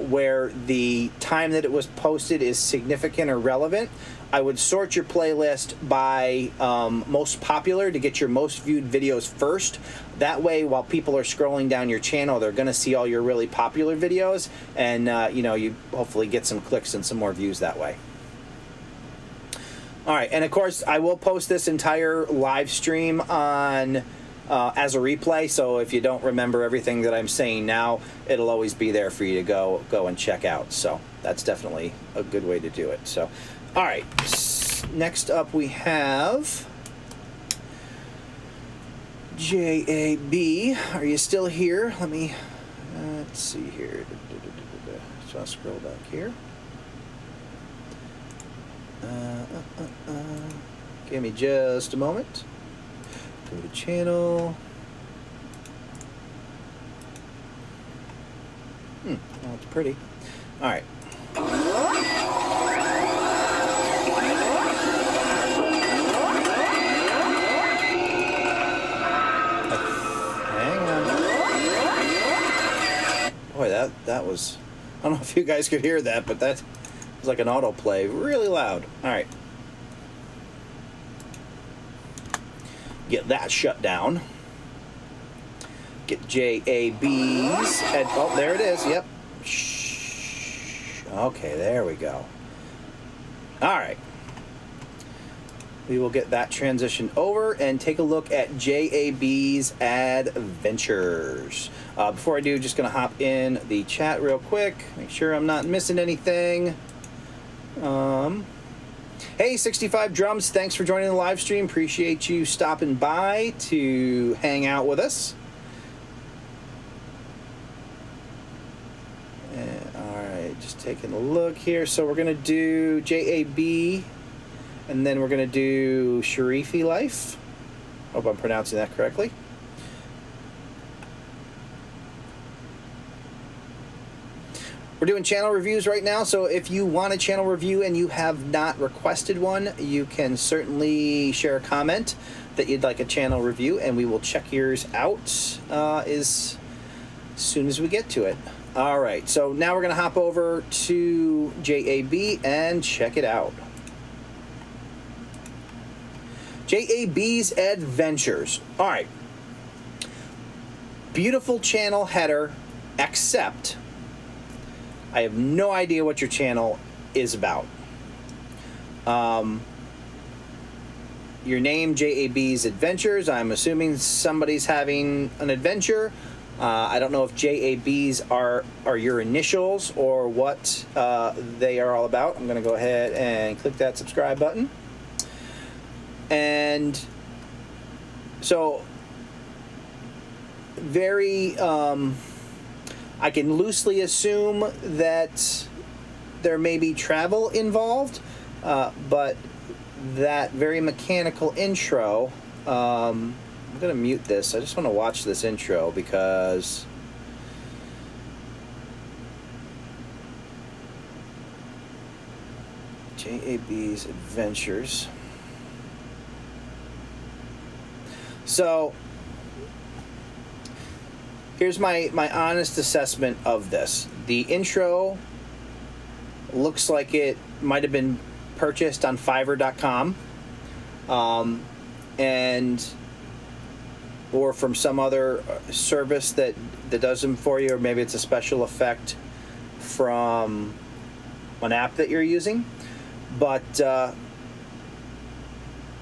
where the time that it was posted is significant or relevant, I would sort your playlist by most popular to get your most viewed videos first. That way, while people are scrolling down your channel, they're going to see all your really popular videos, and you hopefully get some clicks and some more views that way. All right, and of course, I will post this entire live stream on as a replay, so if you don't remember everything that I'm saying now, it'll always be there for you to go and check out. So that's definitely a good way to do it. So, all right, next up we have JAB. Are you still here? Let's see here. So I'll scroll back here. Give me just a moment. Go to channel. Oh, it's pretty. All right. Hang on. Boy, that was, I don't know if you guys could hear that, but that was like an autoplay, really loud. All right. Get that shut down. Get JAB's. Oh, there it is. Yep. Shh. Okay, there we go. All right. we will get that transition over and take a look at JAB's Adventures. Before I do, just going to hop in the chat real quick, make sure I'm not missing anything. Hey, 65 Drums, thanks for joining the live stream. Appreciate you stopping by to hang out with us. Alright, just taking a look here. So we're going to do JAB, and then we're going to do Sharifi Life. Hope I'm pronouncing that correctly. We're doing channel reviews right now, so if you want a channel review and you have not requested one, you can certainly share a comment that you'd like a channel review, and we will check yours out as soon as we get to it. All right, so now we're going to hop over to JAB and check it out. JAB's Adventures. All right. Beautiful channel header, except I have no idea what your channel is about. Your name, JAB's Adventures. I'm assuming somebody's having an adventure. I don't know if JAB's are your initials or what they are all about. I'm going to go ahead and click that subscribe button. And so, very... I can loosely assume that there may be travel involved, but that very mechanical intro, I'm going to mute this. I just want to watch this intro because JAB's Adventures. So here's my honest assessment of this. The intro looks like it might have been purchased on Fiverr.com, or from some other service that does them for you, or maybe it's a special effect from an app that you're using. But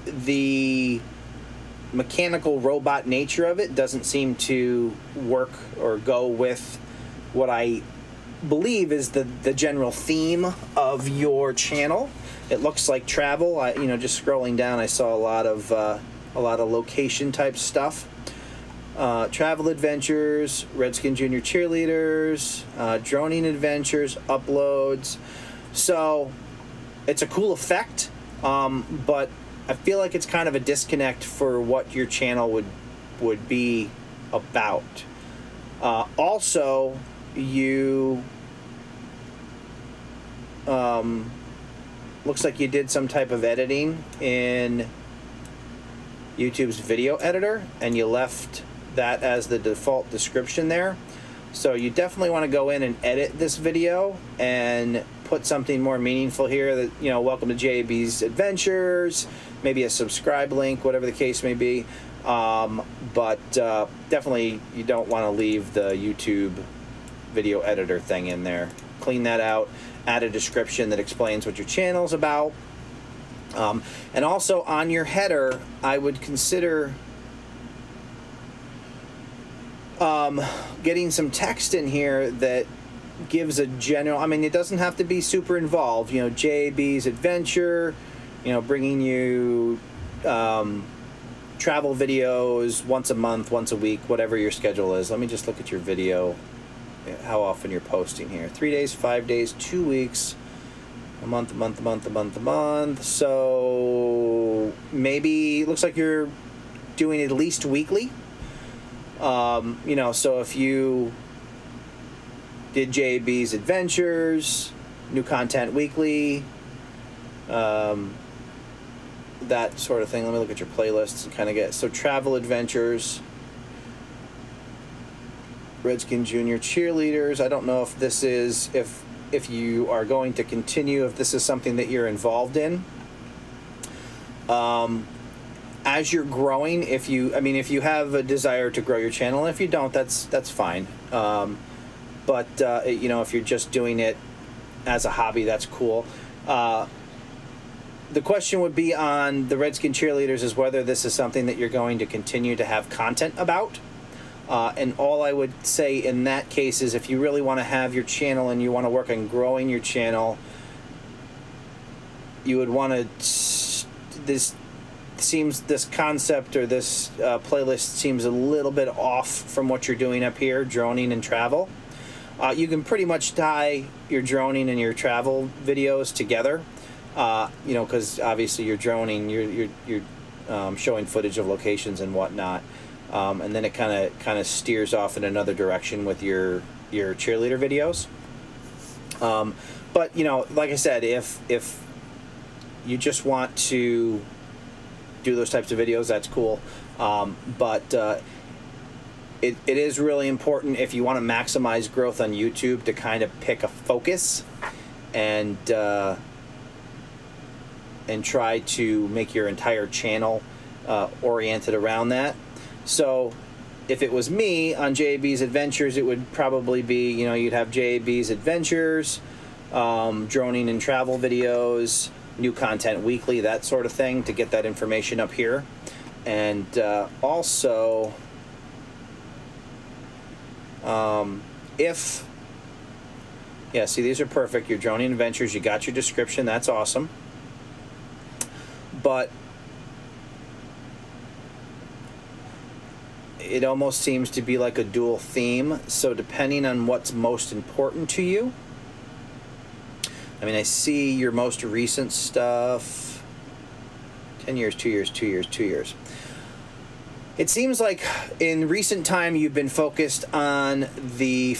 the mechanical robot nature of it doesn't seem to work or go with what I believe is the general theme of your channel. It looks like travel. Just scrolling down, I saw a lot of location type stuff. Travel adventures, Redskin Junior cheerleaders, droning adventures, uploads. So it's a cool effect, but I feel like it's kind of a disconnect for what your channel would be about. Also, you looks like you did some type of editing in YouTube's video editor, and you left that as the default description there. So you definitely want to go in and edit this video and put something more meaningful here. That, welcome to JAB's Adventures, maybe a subscribe link, whatever the case may be. But definitely you don't want to leave the YouTube video editor thing in there. Clean that out, add a description that explains what your channel's about. And also on your header, I would consider getting some text in here that gives a general, it doesn't have to be super involved, JAB's Adventure, bringing you travel videos once a month, once a week, whatever your schedule is. Let me just look at your video, how often you're posting here. 3 days, 5 days, 2 weeks, a month, a month, a month, a month, a month. So maybe it looks like you're doing at least weekly. So if you did JAB's Adventures, new content weekly, that sort of thing. Let me look at your playlists and kind of get, so travel adventures, Redskin Junior cheerleaders. I don't know if this is, if you are going to continue, if this is something that you're involved in. As you're growing, if you have a desire to grow your channel, and if you don't, that's fine. But if you're just doing it as a hobby, that's cool. the question would be on the Redskin Cheerleaders is whether this is something that you're going to continue to have content about. And all I would say in that case is if you really want to have your channel and you want to work on growing your channel, you would want to, this concept or this playlist seems a little bit off from what you're doing up here, droning and travel. You can pretty much tie your droning and your travel videos together, you know, because obviously you're droning, you're showing footage of locations and whatnot, and then it kind of steers off in another direction with your cheerleader videos. But you know, like I said, if you just want to do those types of videos, that's cool. But it is really important if you want to maximize growth on YouTube to kind of pick a focus and try to make your entire channel oriented around that. So if it was me on JAB's Adventures, it would probably be, you know, you'd have JAB's Adventures, droning and travel videos, new content weekly, that sort of thing, to get that information up here. And also, yeah, see, these are perfect. Your droning adventures, you got your description, that's awesome. But it almost seems to be like a dual theme, so depending on what's most important to you. I mean, I see your most recent stuff, 10 years, 2 years, 2 years, 2 years. It seems like in recent time you've been focused on the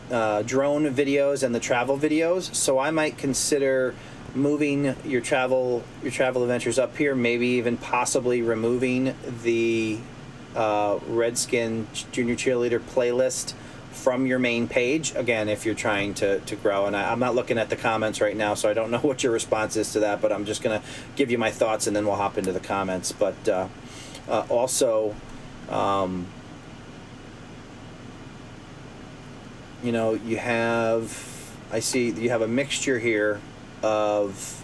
drone videos and the travel videos, so I might consider moving your travel adventures up here, maybe even possibly removing the Redskin Junior Cheerleader playlist from your main page, again, if you're trying to grow. And I'm not looking at the comments right now, so I don't know what your response is to that, but I'm just going to give you my thoughts and then we'll hop into the comments. But also, you know, I see you have a mixture here of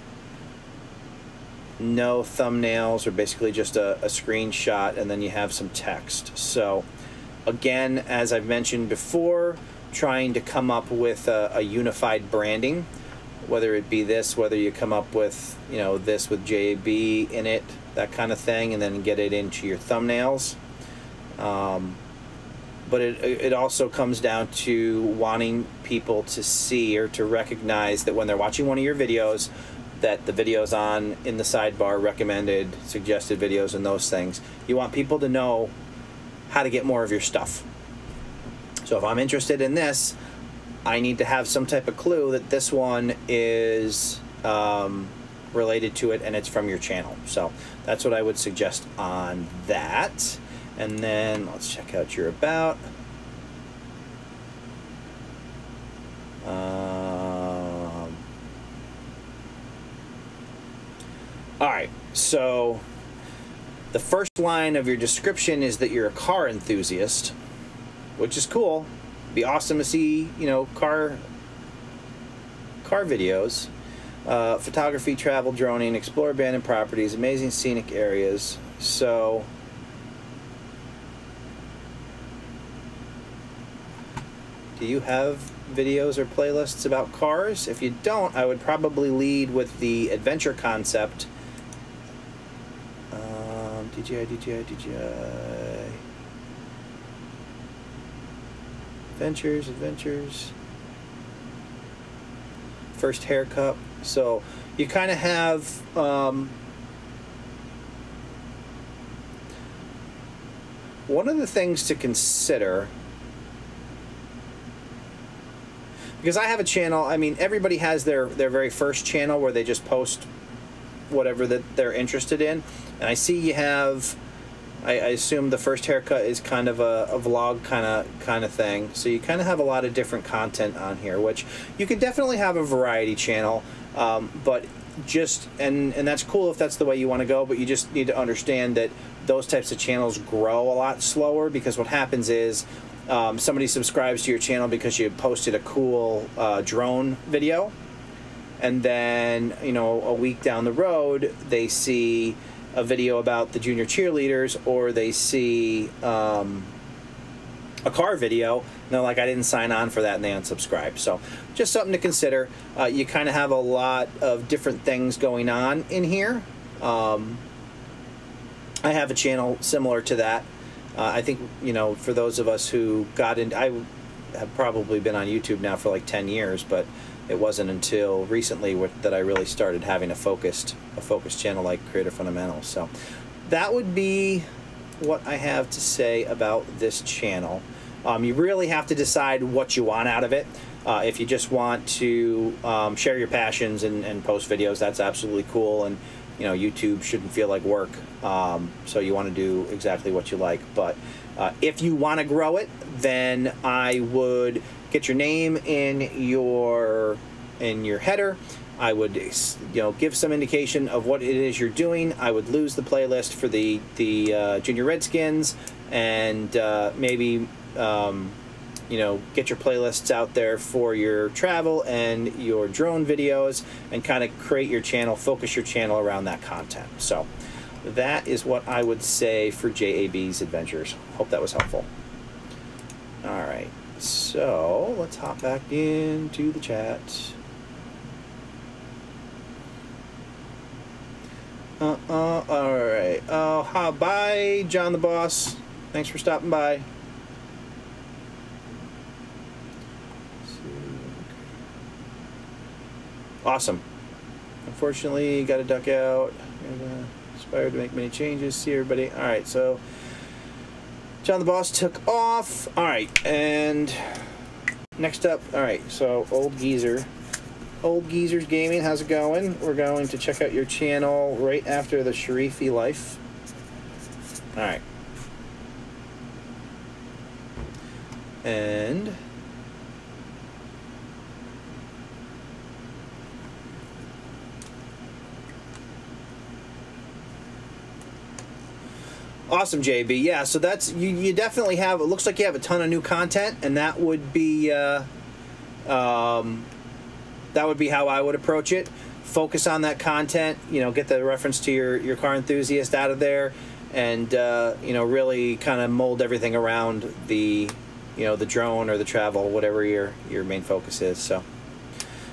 no thumbnails, or basically just a screenshot, and then you have some text. So again, as I've mentioned before, trying to come up with a unified branding, whether it be this, whether you come up with, you know, this with JAB in it, that kind of thing, and then get it into your thumbnails. But it also comes down to wanting people to see or to recognize that when they're watching one of your videos, that the videos on in the sidebar, recommended, suggested videos, and those things, you want people to know how to get more of your stuff. So if I'm interested in this, I need to have some type of clue that this one is related to it and it's from your channel. So that's what I would suggest on that. And then let's check out your about. All right, so the first line of your description is that you're a car enthusiast, which is cool. Be awesome to see, you know, car videos, photography, travel, droning, explore abandoned properties, amazing scenic areas. So do you have videos or playlists about cars? If you don't, I would probably lead with the adventure concept. DJI. Adventures. First haircut. So you kind of have one of the things to consider, because I have a channel, I mean, everybody has their very first channel where they just post whatever that they're interested in. And I see you have, I assume the first haircut is kind of a vlog kind of thing. So you kind of have a lot of different content on here, which you can definitely have a variety channel. But just, and that's cool if that's the way you want to go, but you just need to understand that those types of channels grow a lot slower, because what happens is somebody subscribes to your channel because you posted a cool drone video, and then, you know, a week down the road, they see a video about the junior cheerleaders, or they see a car video, and they're like, I didn't sign on for that, and they unsubscribe. So just something to consider. You kind of have a lot of different things going on in here. I have a channel similar to that. I think, you know, for those of us who got in, I have probably been on YouTube now for like 10 years, but it wasn't until recently that I really started having a focused channel like Creator Fundamentals. So that would be what I have to say about this channel. You really have to decide what you want out of it. If you just want to share your passions and post videos, that's absolutely cool. And you know, YouTube shouldn't feel like work. So you want to do exactly what you like. But if you want to grow it, then I would get your name in your header. I would, you know, give some indication of what it is you're doing. I would lose the playlist for the Junior Redskins, and maybe you know, get your playlists out there for your travel and your drone videos, and kind of create your channel, focus your channel around that content. So that is what I would say for JAB's adventures. Hope that was helpful. All right, so let's hop back into the chat. All right. Oh, hi, bye, John the Boss. Thanks for stopping by. Awesome. Unfortunately, got to duck out. Inspired to make many changes. See everybody. All right, so John the Boss took off. All right, and next up, all right, so Old Geezer. Old Geezer's Gaming, how's it going? We're going to check out your channel right after the Sharifi Life. All right. And awesome, JB. Yeah, so that's you definitely have, it looks like you have a ton of new content, and that would be how I would approach it. Focus on that content, you know, get the reference to your car enthusiast out of there, and you know, really kind of mold everything around the, you know, the drone or the travel, whatever your main focus is. So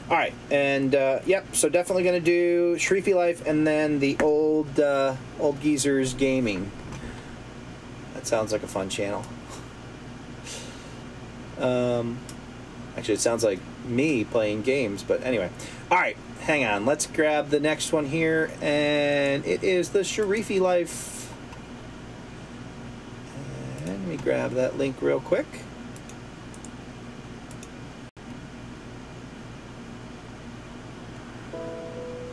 all right, and yep, so definitely going to do Sharifi Life, and then the Old Geezer's Gaming. That sounds like a fun channel. Actually, it sounds like me playing games, but anyway. All right, hang on. Let's grab the next one here, and it is the Sharifi Life. And let me grab that link real quick.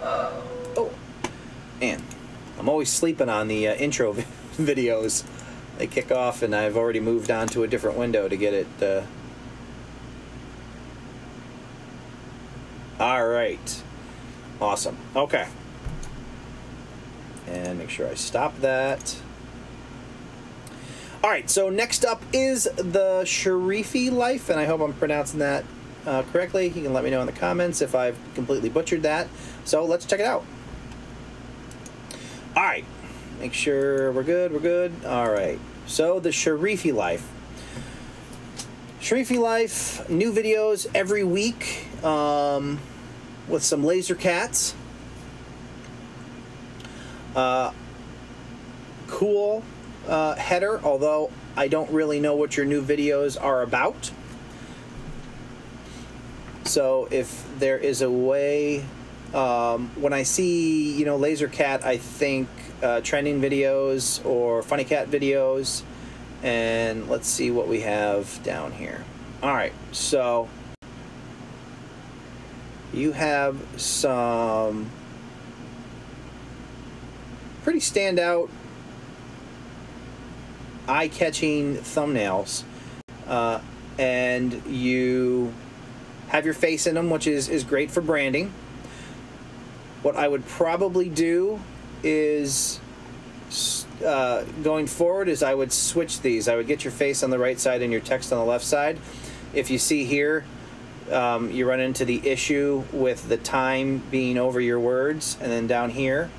Oh, and I'm always sleeping on the intro videos. They kick off, and I've already moved on to a different window to get it. All right. Awesome. Okay. And make sure I stop that. All right, so next up is the Sharifi Life, and I hope I'm pronouncing that correctly. You can let me know in the comments if I've completely butchered that. So let's check it out. All right. Make sure we're good. We're good. All right. So the Sharifi Life. Sharifi Life, new videos every week. With some laser cats. Cool header, although I don't really know what your new videos are about. So if there is a way, when I see, you know, laser cat, I think trending videos or funny cat videos. And let's see what we have down here. All right, so you have some pretty standout, eye-catching thumbnails, and you have your face in them, which is great for branding. What I would probably do is, going forward, is I would switch these. I would get your face on the right side and your text on the left side. If you see here, you run into the issue with the time being over your words, and then down here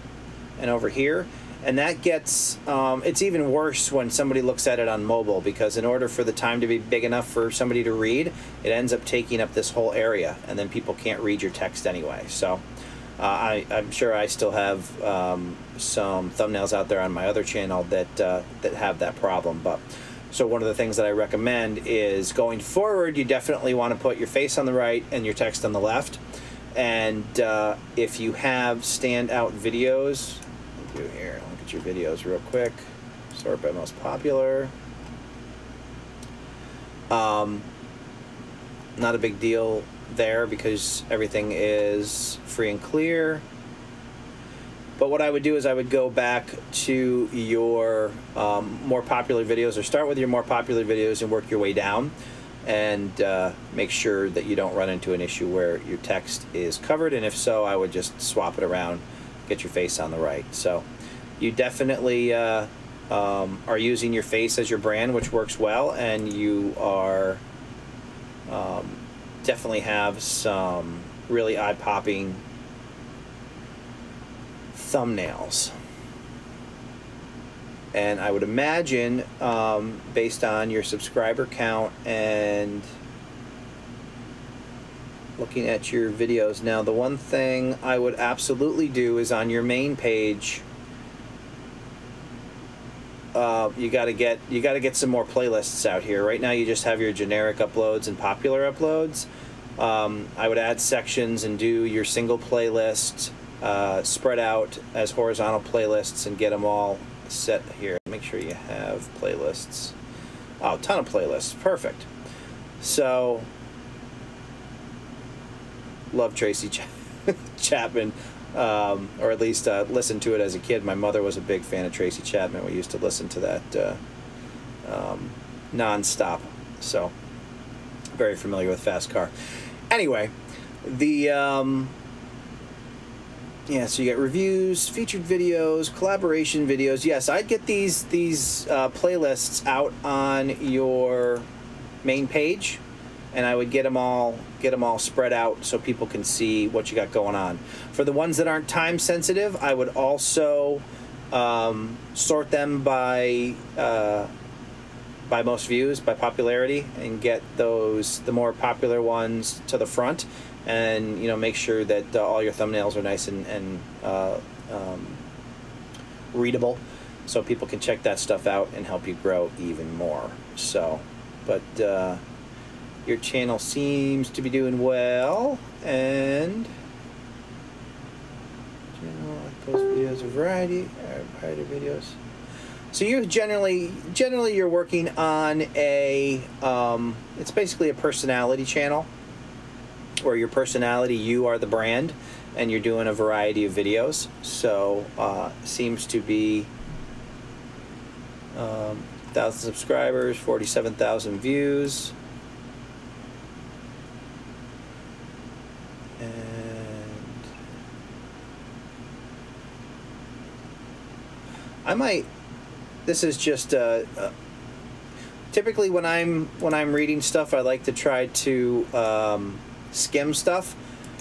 and over here. And that gets, it's even worse when somebody looks at it on mobile, because in order for the time to be big enough for somebody to read, it ends up taking up this whole area, and then people can't read your text anyway. So I'm sure I still have some thumbnails out there on my other channel that have that problem. But so one of the things that I recommend is, going forward, you definitely want to put your face on the right and your text on the left. And if you have standout videos, here, look at your videos real quick. Sort by most popular. Not a big deal there because everything is free and clear. But what I would do is I would go back to your more popular videos, or start with your more popular videos and work your way down, and make sure that you don't run into an issue where your text is covered. And if so, I would just swap it around, get your face on the right. So you definitely are using your face as your brand, which works well, and you are definitely have some really eye-popping thumbnails. And I would imagine, based on your subscriber count and looking at your videos now, the one thing I would absolutely do is on your main page, you got to get some more playlists out here. Right now you just have your generic uploads and popular uploads. I would add sections and do your single playlist spread out as horizontal playlists and get them all set here. Make sure you have playlists. Oh, a ton of playlists. Perfect. So, love Tracy Chapman, or at least listened to it as a kid. My mother was a big fan of Tracy Chapman. We used to listen to that non-stop. So, very familiar with Fast Car. Anyway, the yeah, so you get reviews, featured videos, collaboration videos. Yes, I'd get these playlists out on your main page, and I would get them all spread out so people can see what you got going on. For the ones that aren't time sensitive, I would also sort them by most views, by popularity, and get the more popular ones to the front. And make sure that all your thumbnails are nice and readable, so people can check that stuff out and help you grow even more. So, but your channel seems to be doing well, and I post videos, a variety of videos. So you generally you're working on a it's basically a personality channel, where your personality, you are the brand, and you're doing a variety of videos. So seems to be 1,000 subscribers, 47,000 views, and I might. This is just typically when I'm reading stuff, I like to try to skim stuff.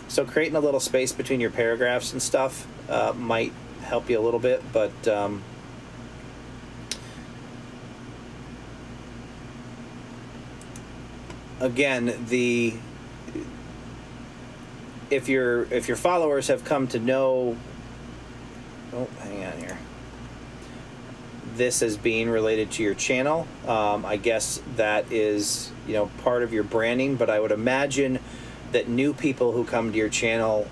So creating a little space between your paragraphs and stuff might help you a little bit, but again, if your followers have come to know, hang on here, this as being related to your channel, I guess that is part of your branding. But I would imagine that new people who come to your channel,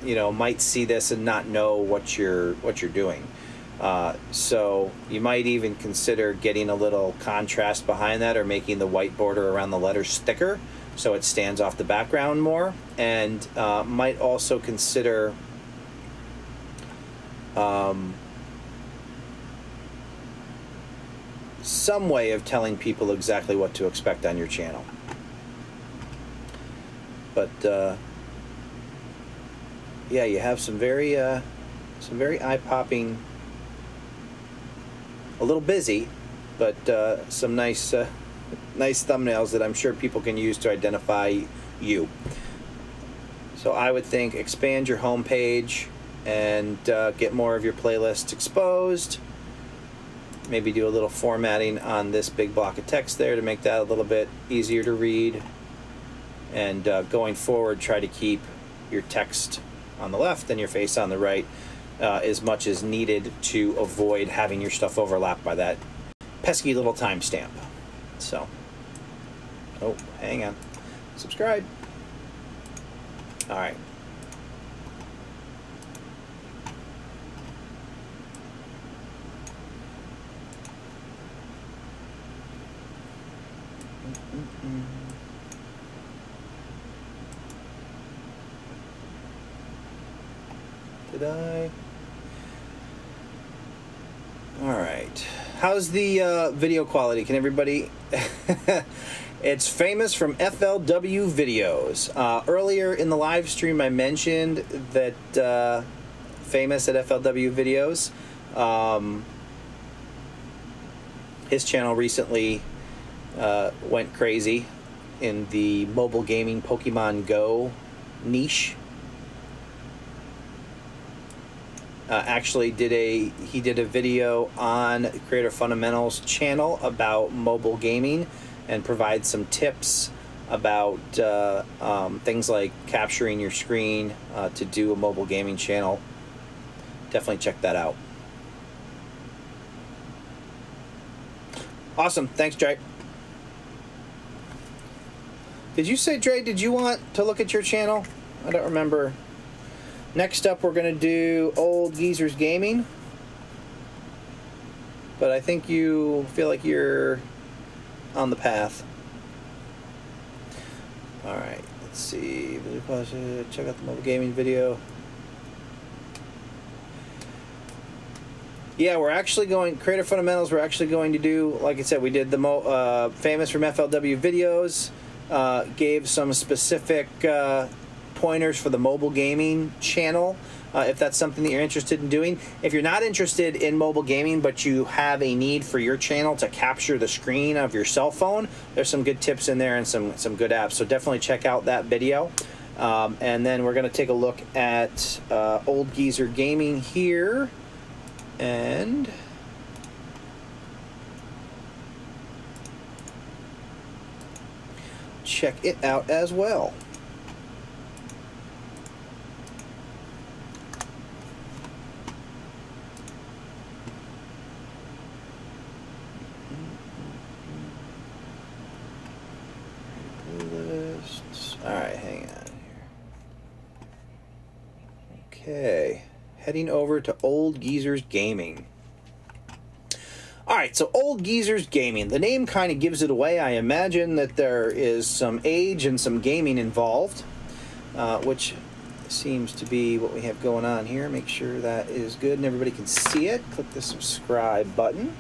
might see this and not know what you're doing. So you might even consider getting a little contrast behind that, or making the white border around the letters thicker so it stands off the background more. And might also consider some way of telling people exactly what to expect on your channel. But yeah, you have some very eye-popping, a little busy, but some nice nice thumbnails that I'm sure people can use to identify you. So I would think expand your home page and get more of your playlists exposed. Maybe do a little formatting on this big block of text there to make that a little bit easier to read. And going forward, try to keep your text on the left and your face on the right as much as needed to avoid having your stuff overlap by that pesky little timestamp. So, oh, hang on. Subscribe. All right. Did I? All right. How's the video quality? Can everybody? It's Famous from FLW Videos. Earlier in the live stream, I mentioned that Famous at FLW Videos, his channel recently went crazy in the mobile gaming Pokemon Go niche. Actually he did a video on Creator Fundamentals channel about mobile gaming and provide some tips about things like capturing your screen to do a mobile gaming channel. Definitely check that out. Awesome. Thanks, Dre. Did you say, Dre, did you want to look at your channel? I don't remember. Next up, we're going to do Old Geezers Gaming. But I think you feel like you're on the path. All right, let's see. Check out the mobile gaming video. Yeah, we're actually going, Creator Fundamentals, we're actually going to do, like I said, we did the Famous from FLW Videos, gave some specific pointers for the mobile gaming channel, if that's something that you're interested in doing. If you're not interested in mobile gaming, but you have a need for your channel to capture the screen of your cell phone, there's some good tips in there and some good apps. So definitely check out that video. And then we're going to take a look at Old Geezer Gaming here. And check it out as well. Playlists. All right, hang on here. Okay, heading over to Old Geezers Gaming. All right, so Old Geezers Gaming. The name kind of gives it away. I imagine that there is some age and some gaming involved, which seems to be what we have going on here. Make sure that is good and everybody can see it. Click the subscribe button.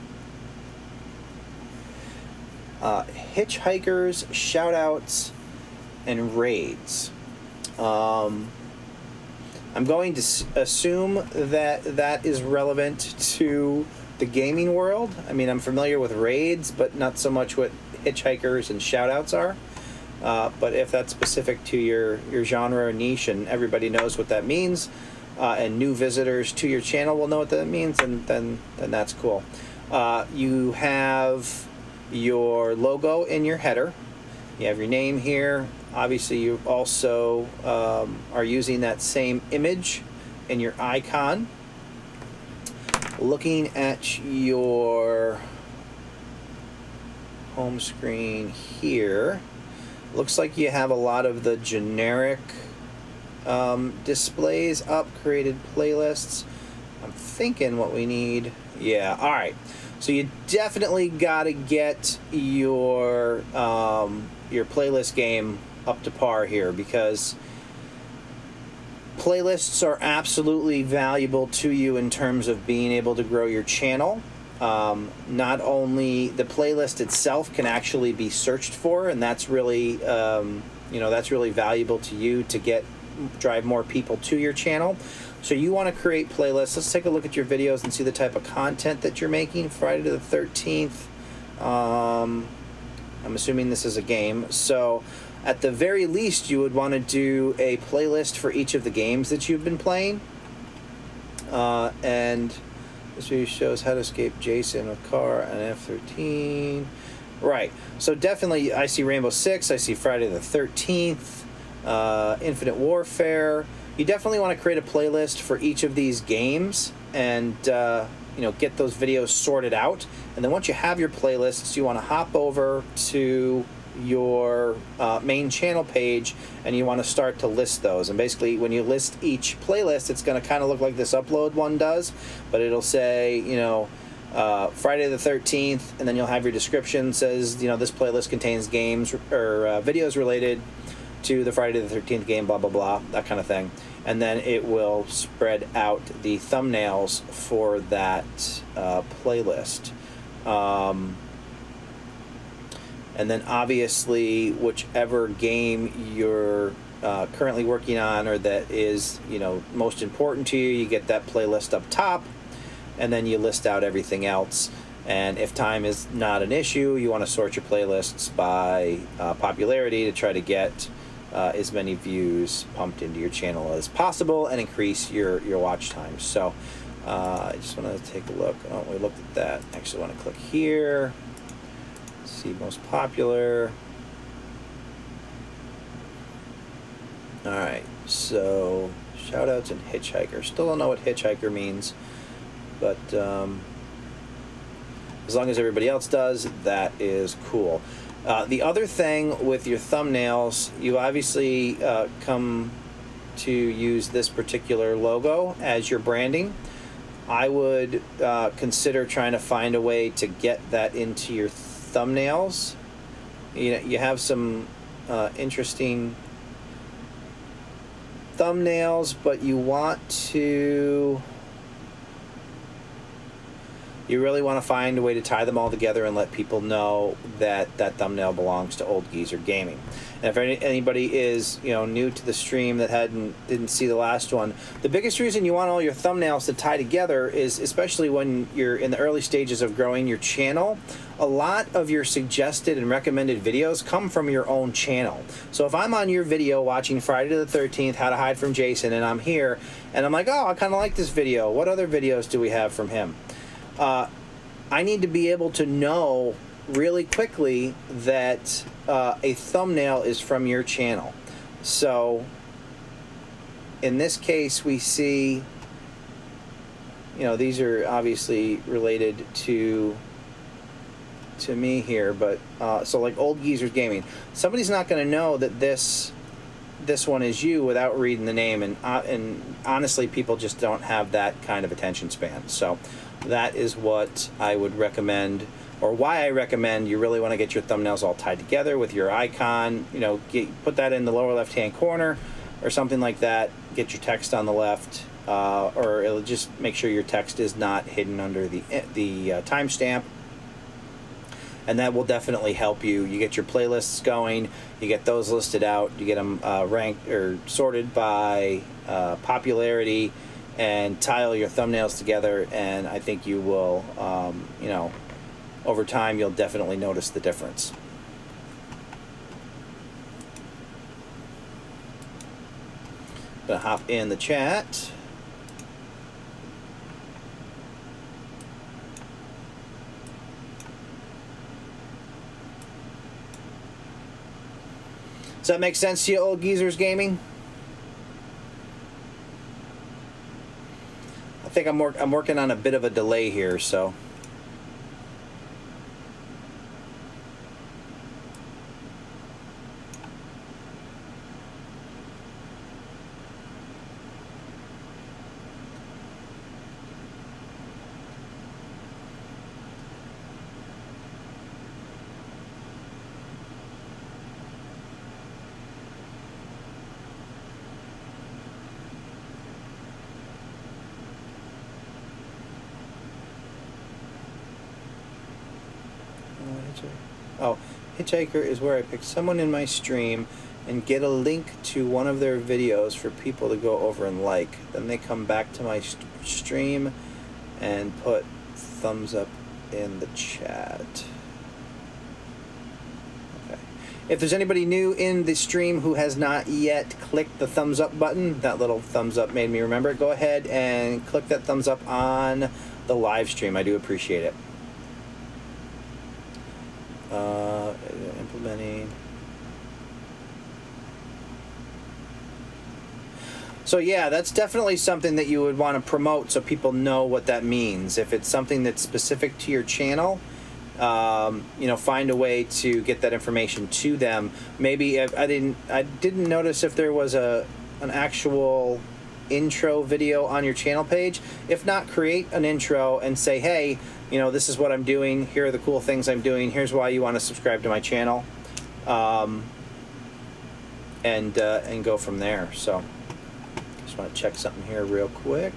Hitchhikers, shoutouts, and raids. I'm going to assume that that is relevant to the gaming world. I mean, I'm familiar with raids, but not so much what hitchhikers and shoutouts are. But if that's specific to your genre or niche and everybody knows what that means, and new visitors to your channel will know what that means, and then that's cool. You have your logo in your header. You have your name here. Obviously, you also are using that same image in your icon. Looking at your home screen here, looks like you have a lot of the generic displays up, created playlists. I'm thinking what we need. Yeah, all right. So you definitely got to get your playlist game up to par here, because playlists are absolutely valuable to you in terms of being able to grow your channel. Not only the playlist itself can actually be searched for, and that's really that's really valuable to you to drive more people to your channel. So you want to create playlists. Let's take a look at your videos and see the type of content that you're making. Friday the 13th. I'm assuming this is a game. So at the very least, you would want to do a playlist for each of the games that you've been playing. And this video shows how to escape Jason with car and F-13. Right. So definitely, I see Rainbow Six. I see Friday the 13th, Infinite Warfare. You definitely want to create a playlist for each of these games and get those videos sorted out. And then once you have your playlists, you want to hop over to your main channel page and you want to start to list those. And basically, when you list each playlist, it's going to kind of look like this upload one does, but it'll say, Friday the 13th, and then you'll have your description says, this playlist contains games or videos related to the Friday the 13th game, blah, blah, blah, that kind of thing. And then it will spread out the thumbnails for that playlist. And then obviously, whichever game you're currently working on or that is, most important to you, you get that playlist up top, and then you list out everything else. And if time is not an issue, you want to sort your playlists by popularity to try to get as many views pumped into your channel as possible and increase your watch time. So I just want to take a look. Oh, we looked at that. Actually want to click here. See most popular. All right, so shout outs and Hitchhiker. Still don't know what Hitchhiker means, but as long as everybody else does, that is cool. The other thing with your thumbnails, you obviously come to use this particular logo as your branding. I would consider trying to find a way to get that into your thumbnails. You have some interesting thumbnails, but you really want to find a way to tie them all together and let people know that that thumbnail belongs to Old Geezer Gaming. And if anybody is new to the stream that didn't see the last one, the biggest reason you want all your thumbnails to tie together is, especially when you're in the early stages of growing your channel, a lot of your suggested and recommended videos come from your own channel. So if I'm on your video watching Friday the 13th, How to Hide from Jason, and I'm here and I'm like, oh, I kind of like this video. What other videos do we have from him? I need to be able to know really quickly that a thumbnail is from your channel. So in this case, we see, these are obviously related to me here, but so like Old Geezer's Gaming, somebody's not going to know that this one is you without reading the name, and honestly, people just don't have that kind of attention span. So that is what I would recommend, or why I recommend you really want to get your thumbnails all tied together with your icon. Put that in the lower left-hand corner or something like that. Get your text on the left, or it'll just make sure your text is not hidden under the timestamp. And that will definitely help you. You get your playlists going, you get those listed out, you get them ranked or sorted by popularity, and tile your thumbnails together, and I think you will, over time, you'll definitely notice the difference. Gonna hop in the chat. Does that make sense to you, Old Geezers Gaming? I think I'm working on a bit of a delay here, so. Oh, Hitchhiker is where I pick someone in my stream and get a link to one of their videos for people to go over and like. Then they come back to my stream and put thumbs up in the chat. If there's anybody new in the stream who has not yet clicked the thumbs up button, that little thumbs up made me remember it, go ahead and click that thumbs up on the live stream. I do appreciate it. Implementing. So yeah, that's definitely something that you would want to promote so people know what that means. If it's something that's specific to your channel, you know, find a way to get that information to them. Maybe I didn't notice if there was an actual intro video on your channel page. If not, create an intro and say, hey, you know, this is what I'm doing. Here are the cool things I'm doing. Here's why you want to subscribe to my channel, and go from there. So, just want to check something here real quick.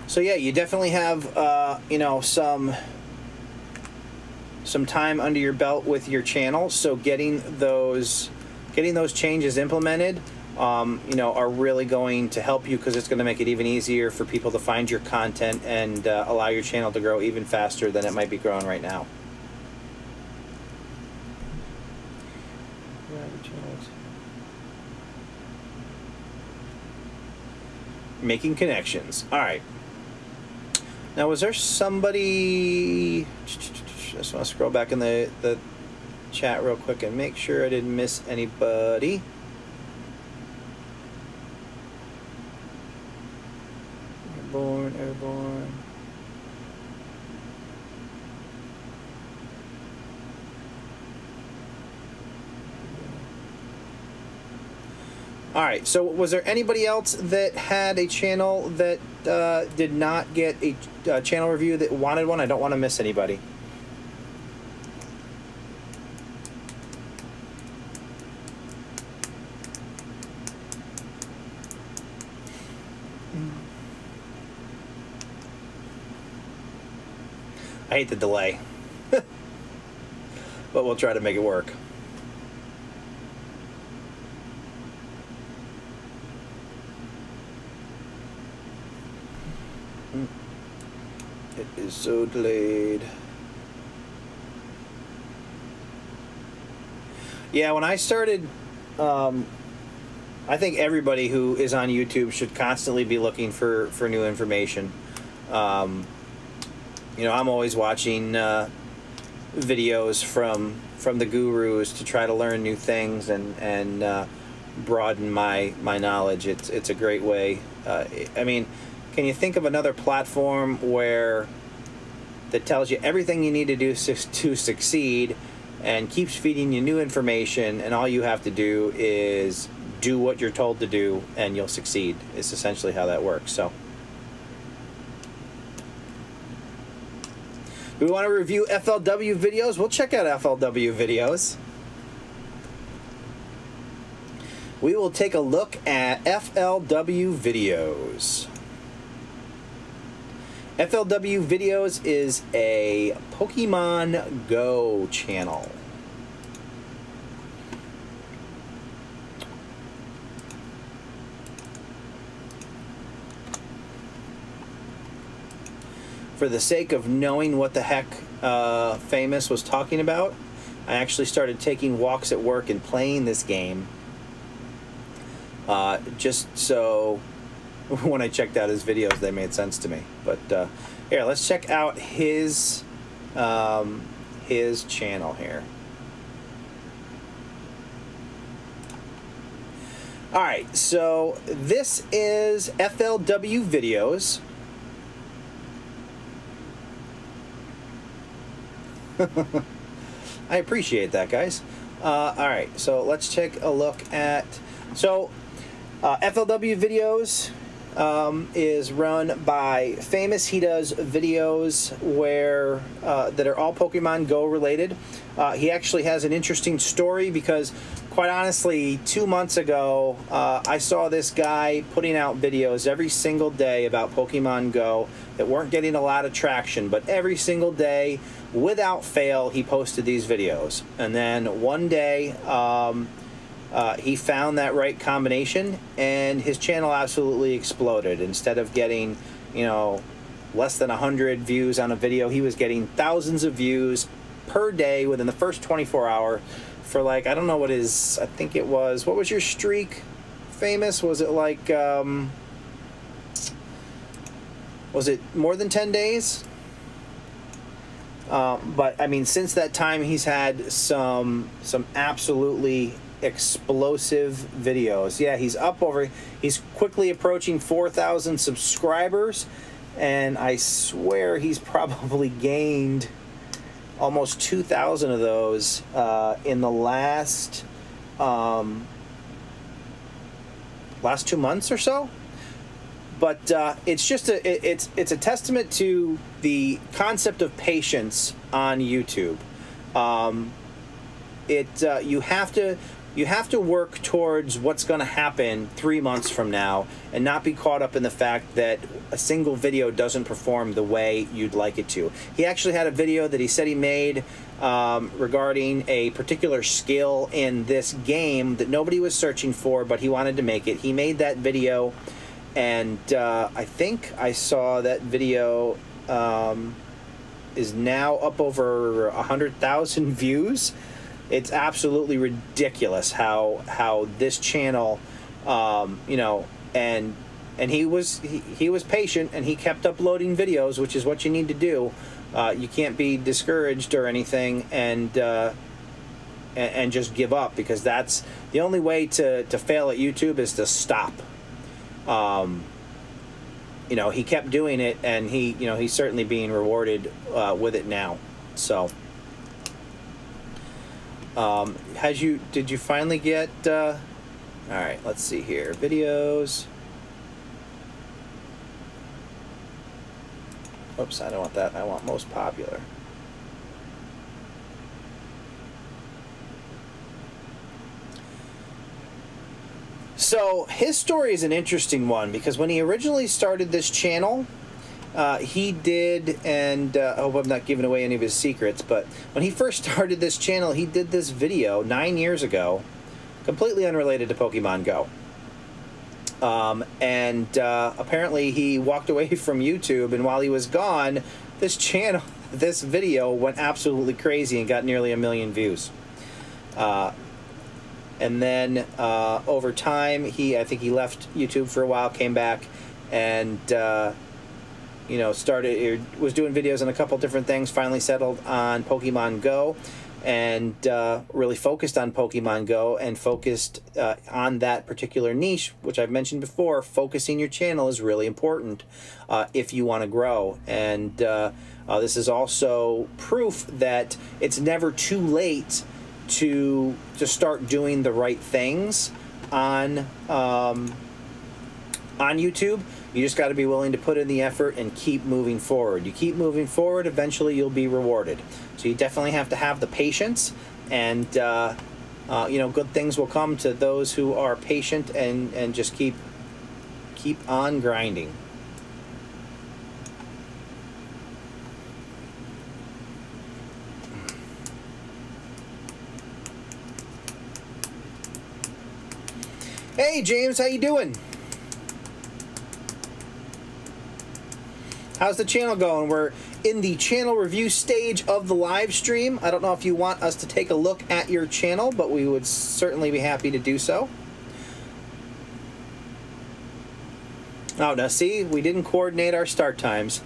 So yeah, you definitely have you know, some time under your belt with your channel. So getting those changes implemented, you know, are really going to help you, because it's going to make it even easier for people to find your content and allow your channel to grow even faster than it might be growing right now. Making connections. All right. Now, was there somebody... Just want to scroll back in the chat real quick and make sure I didn't miss anybody. Airborne. All right, so was there anybody else that had a channel that did not get a channel review that wanted one? I don't want to miss anybody. I hate the delay, but we'll try to make it work. It is so delayed. Yeah, when I started, I think everybody who is on YouTube should constantly be looking for new information. You know, I'm always watching videos from the gurus to try to learn new things and broaden my knowledge. It's a great way. I mean, can you think of another platform that tells you everything you need to do to succeed and keeps feeding you new information, and all you have to do is do what you're told to do and you'll succeed? It's essentially how that works. So, do we want to review FLW videos? We'll check out FLW videos. We will take a look at FLW videos. FLW videos is a Pokemon Go channel. For the sake of knowing what the heck Famous was talking about, I actually started taking walks at work and playing this game, just so when I checked out his videos, they made sense to me. But here, let's check out his channel here. All right, so this is FLW videos. I appreciate that, guys. All right, so let's take a look at... So, FLW videos is run by Famous. He does videos where that are all Pokemon Go related. He actually has an interesting story because, quite honestly, 2 months ago, I saw this guy putting out videos every single day about Pokemon Go that weren't getting a lot of traction, but every single day, without fail, he posted these videos. And then one day, he found that right combination, and his channel absolutely exploded. Instead of getting, less than 100 views on a video, he was getting thousands of views per day within the first 24 hours for, like, I don't know what his, I think it was, what was your streak, Famous? Was it like, was it more than 10 days? But I mean, since that time, he's had some absolutely explosive videos. Yeah, he's quickly approaching 4,000 subscribers, and I swear he's probably gained almost 2,000 of those in the last 2 months or so. But it's just it's a testament to the concept of patience on YouTube. You have to work towards what's going to happen 3 months from now, and not be caught up in the fact that a single video doesn't perform the way you'd like it to. He actually had a video that he said he made regarding a particular skill in this game that nobody was searching for, but he wanted to make it. He made that video, and I think I saw that video is now up over 100,000 views. It's absolutely ridiculous how this channel, and he was patient, and he kept uploading videos, which is what you need to do. You can't be discouraged or anything, and just give up, because that's the only way to fail at YouTube, is to stop. He kept doing it, and he's certainly being rewarded with it now. So. Did you finally get, all right, let's see here, videos. Oops, I don't want that. I want most popular. So his story is an interesting one, because when he originally started this channel, he did, and I hope I'm not giving away any of his secrets, but when he first started this channel, he did this video 9 years ago, completely unrelated to Pokemon Go. Apparently he walked away from YouTube, and while he was gone, this video went absolutely crazy and got nearly 1 million views. And then over time, I think he left YouTube for a while, came back, and was doing videos on a couple different things, finally settled on Pokemon Go, and really focused on Pokemon Go, and focused on that particular niche, which I've mentioned before. Focusing your channel is really important if you want to grow. And this is also proof that it's never too late to start doing the right things on YouTube. You just got to be willing to put in the effort and keep moving forward. You keep moving forward, eventually you'll be rewarded. So you definitely have to have the patience, and good things will come to those who are patient and just keep on grinding. Hey James, how you doing? How's the channel going? We're in the channel review stage of the live stream. I don't know if you want us to take a look at your channel, but we would certainly be happy to do so. Oh, now see, we didn't coordinate our start times.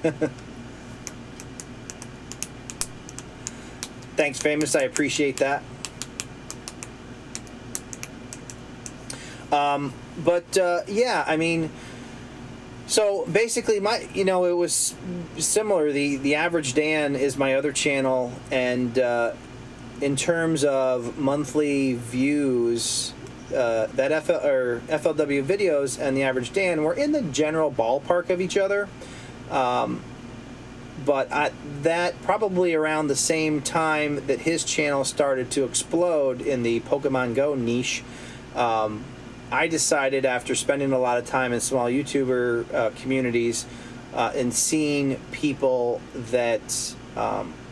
Thanks, Famous. I appreciate that. Yeah, I mean, so basically it was similar. The Average Dan is my other channel, and in terms of monthly views, that FLW videos and the Average Dan were in the general ballpark of each other. But that probably around the same time that his channel started to explode in the Pokemon Go niche, I decided, after spending a lot of time in small YouTuber communities and seeing people that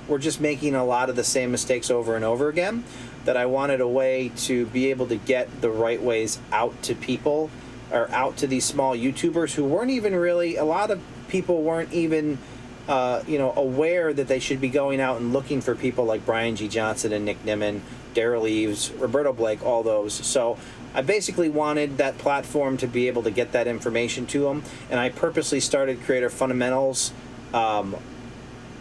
were just making a lot of the same mistakes over and over again, that I wanted a way to be able to get the right ways out to people, or out to these small YouTubers who weren't even really, a lot of people weren't even aware that they should be going out and looking for people like Brian G. Johnson and Nick Nimmin, Daryl Eves, Roberto Blake, all those. So I basically wanted that platform to be able to get that information to them, and I purposely started Creator Fundamentals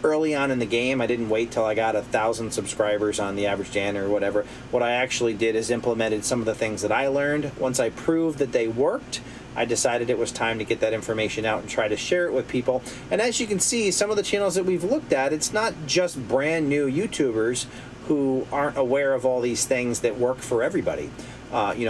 early on in the game. I didn't wait till I got 1,000 subscribers on the Average Dan or whatever. What I actually did is implemented some of the things that I learned. Once I proved that they worked, I decided it was time to get that information out and try to share it with people. And as you can see, some of the channels that we've looked at, it's not just brand new YouTubers who aren't aware of all these things that work for everybody.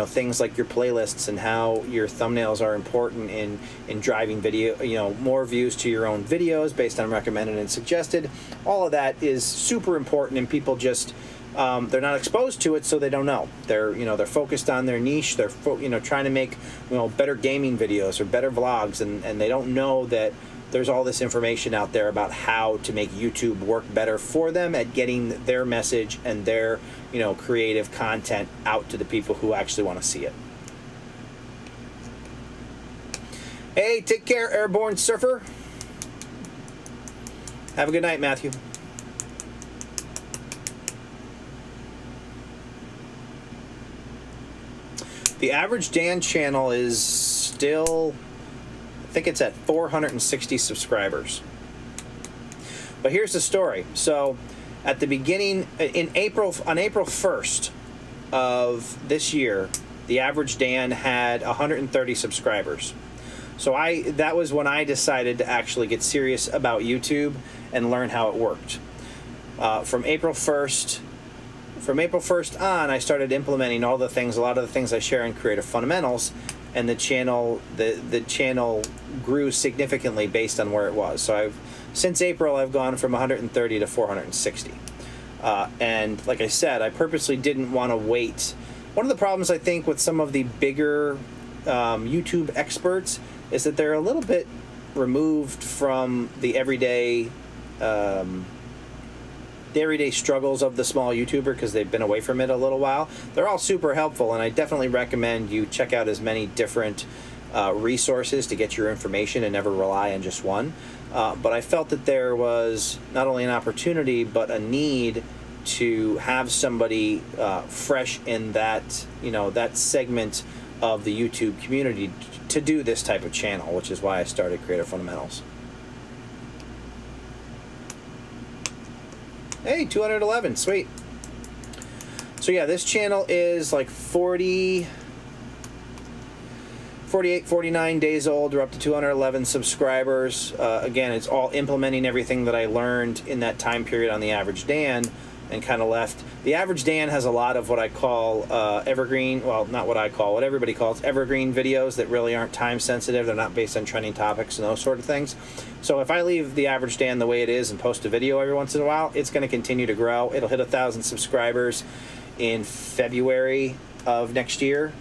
Things like your playlists and how your thumbnails are important in driving video, more views to your own videos based on recommended and suggested. All of that is super important, and people just they're not exposed to it, so they don't know. They're focused on their niche. They're trying to make better gaming videos or better vlogs, and they don't know that there's all this information out there about how to make YouTube work better for them at getting their message and their creative content out to the people who actually want to see it. Hey, take care, Airborne Surfer. Have a good night, Matthew. The Average Dan channel is still, I think it's at 460 subscribers. But here's the story. So at the beginning, on April 1st of this year, the Average Dan had 130 subscribers. So that was when I decided to actually get serious about YouTube and learn how it worked. From April 1st on, I started implementing a lot of the things I share in Creator Fundamentals, and the channel grew significantly based on where it was. So since April, I've gone from 130 to 460. And like I said, I purposely didn't want to wait. One of the problems, I think, with some of the bigger YouTube experts is that they're a little bit removed from the everyday struggles of the small YouTuber, because they've been away from it a little while. They're all super helpful, and I definitely recommend you check out as many different resources to get your information and never rely on just one. But I felt that there was not only an opportunity but a need to have somebody fresh in that that segment of the YouTube community to do this type of channel, which is why I started Creator Fundamentals. Hey, 211, sweet. So yeah, this channel is like 48, 49 days old. We're up to 211 subscribers. Again, it's all implementing everything that I learned in that time period on the Average Dan and kind of left. The Average Dan has a lot of what I call evergreen, well, not what I call, what everybody calls evergreen videos that really aren't time sensitive. They're not based on trending topics and those sort of things. So if I leave the Average Dan the way it is and post a video every once in a while, it's going to continue to grow. It'll hit 1,000 subscribers in February of next year,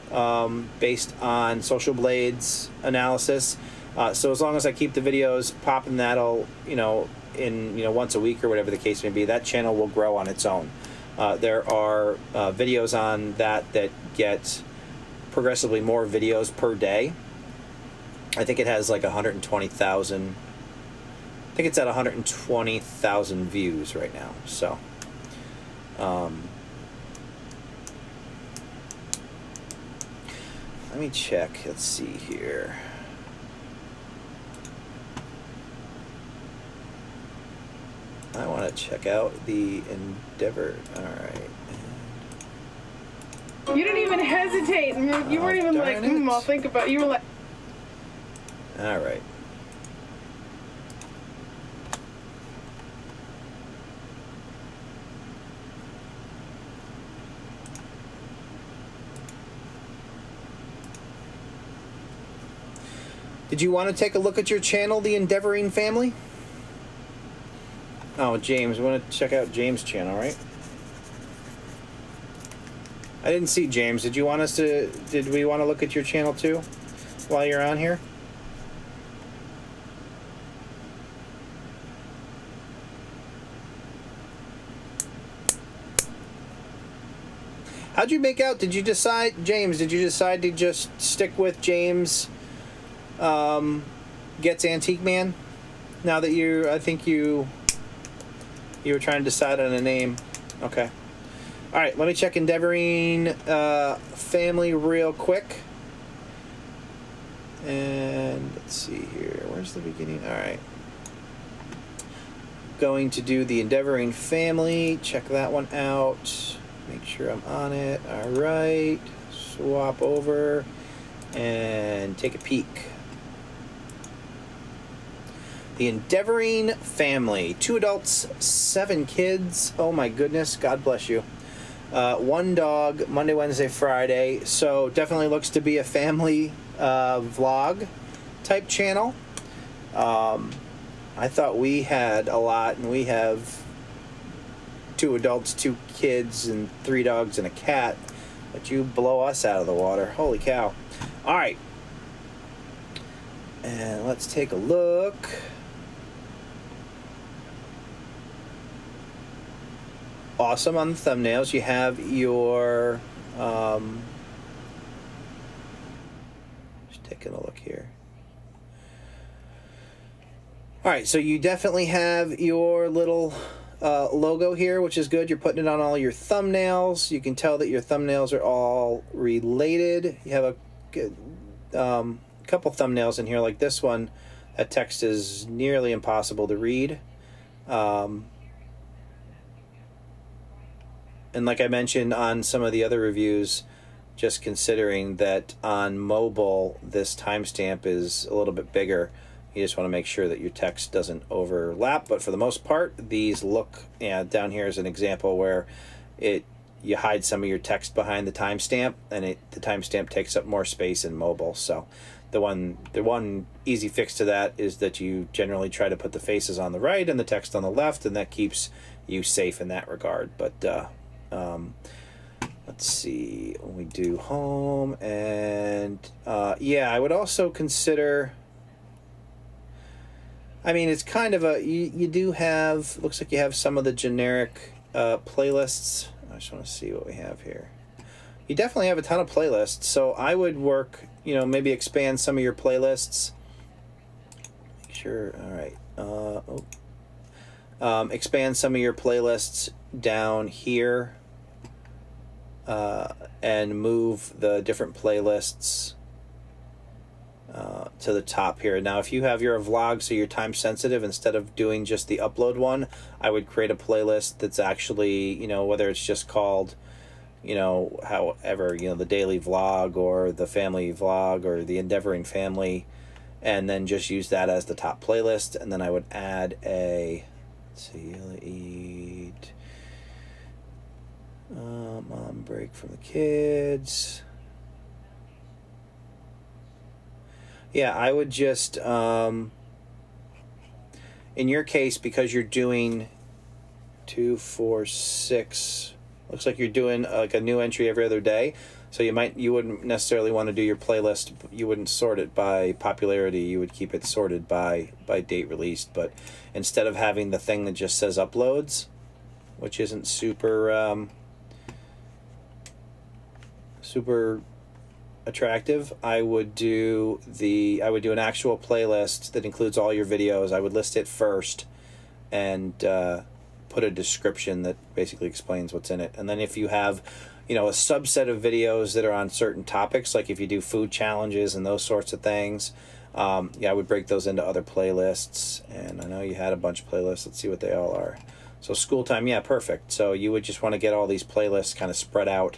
based on Social Blade's analysis. So as long as I keep the videos popping, that'll, once a week or whatever the case may be, that channel will grow on its own. There are videos on that get progressively more videos per day. I think it has like 120,000. I think it's at 120,000 views right now. So, let me check. Let's see here. I want to check out the Endeavor. All right. You didn't even hesitate. You weren't even like, I'll think about it. You were like... All right. Did you want to take a look at your channel, The Endeavoring Family? Oh, James. We want to check out James' channel, right? I didn't see James. Did we want to look at your channel too while you're on here? How'd you make out? Did you decide, James, did you decide to just stick with James Gets Antique Man? Now that I think you were trying to decide on a name. Okay. All right, let me check Endeavoring Family real quick. And let's see here. Where's the beginning? All right. Going to do the Endeavoring Family. Check that one out. Make sure I'm on it. All right. Swap over and take a peek. The Endeavoring Family. 2 adults, 7 kids. Oh my goodness. God bless you. 1 dog, Monday, Wednesday, Friday. So definitely looks to be a family vlog type channel. I thought we had a lot, and we have 2 adults, 2 kids, and 3 dogs and a cat. But you blow us out of the water. Holy cow. All right. And let's take a look. Awesome on the thumbnails. You have your... just taking a look here. All right, so you definitely have your little logo here, which is good. You're putting it on all your thumbnails. You can tell that your thumbnails are all related. You have a good, couple thumbnails in here, like this one. That text is nearly impossible to read. And like I mentioned on some of the other reviews, just considering that on mobile, this timestamp is a little bit bigger. You just want to make sure that your text doesn't overlap. But for the most part, these look, down here is an example where you hide some of your text behind the timestamp, and the timestamp takes up more space in mobile. So the one easy fix to that is that you generally try to put the faces on the right and the text on the left, and that keeps you safe in that regard. But let's see, when we do home, and yeah, I would also consider, I mean, it's kind of you do have, looks like you have some of the generic playlists. I just want to see what we have here. You definitely have a ton of playlists, so I would work, maybe expand some of your playlists. Make sure, all right. Expand some of your playlists down here and move the different playlists to the top here. Now, if you have your vlog so you're time sensitive, instead of doing just the upload one, I would create a playlist that's actually, whether it's just called, however, the daily vlog or the family vlog or the Endeavoring Family, and then just use that as the top playlist. And then I would add a, let's see, eat, mom break from the kids. Yeah, I would just, in your case, because you're doing 2, 4, 6, looks like you're doing like a new entry every other day. So you wouldn't necessarily want to do your playlist. You wouldn't sort it by popularity. You would keep it sorted by date released. But instead of having the thing that just says uploads, which isn't super super attractive, I would do an actual playlist that includes all your videos. I would list it first and put a description that basically explains what's in it. And then if you have, a subset of videos that are on certain topics, like if you do food challenges and those sorts of things, I would break those into other playlists. And I know you had a bunch of playlists. Let's see what they all are. So school time, yeah, perfect. So you would just want to get all these playlists kind of spread out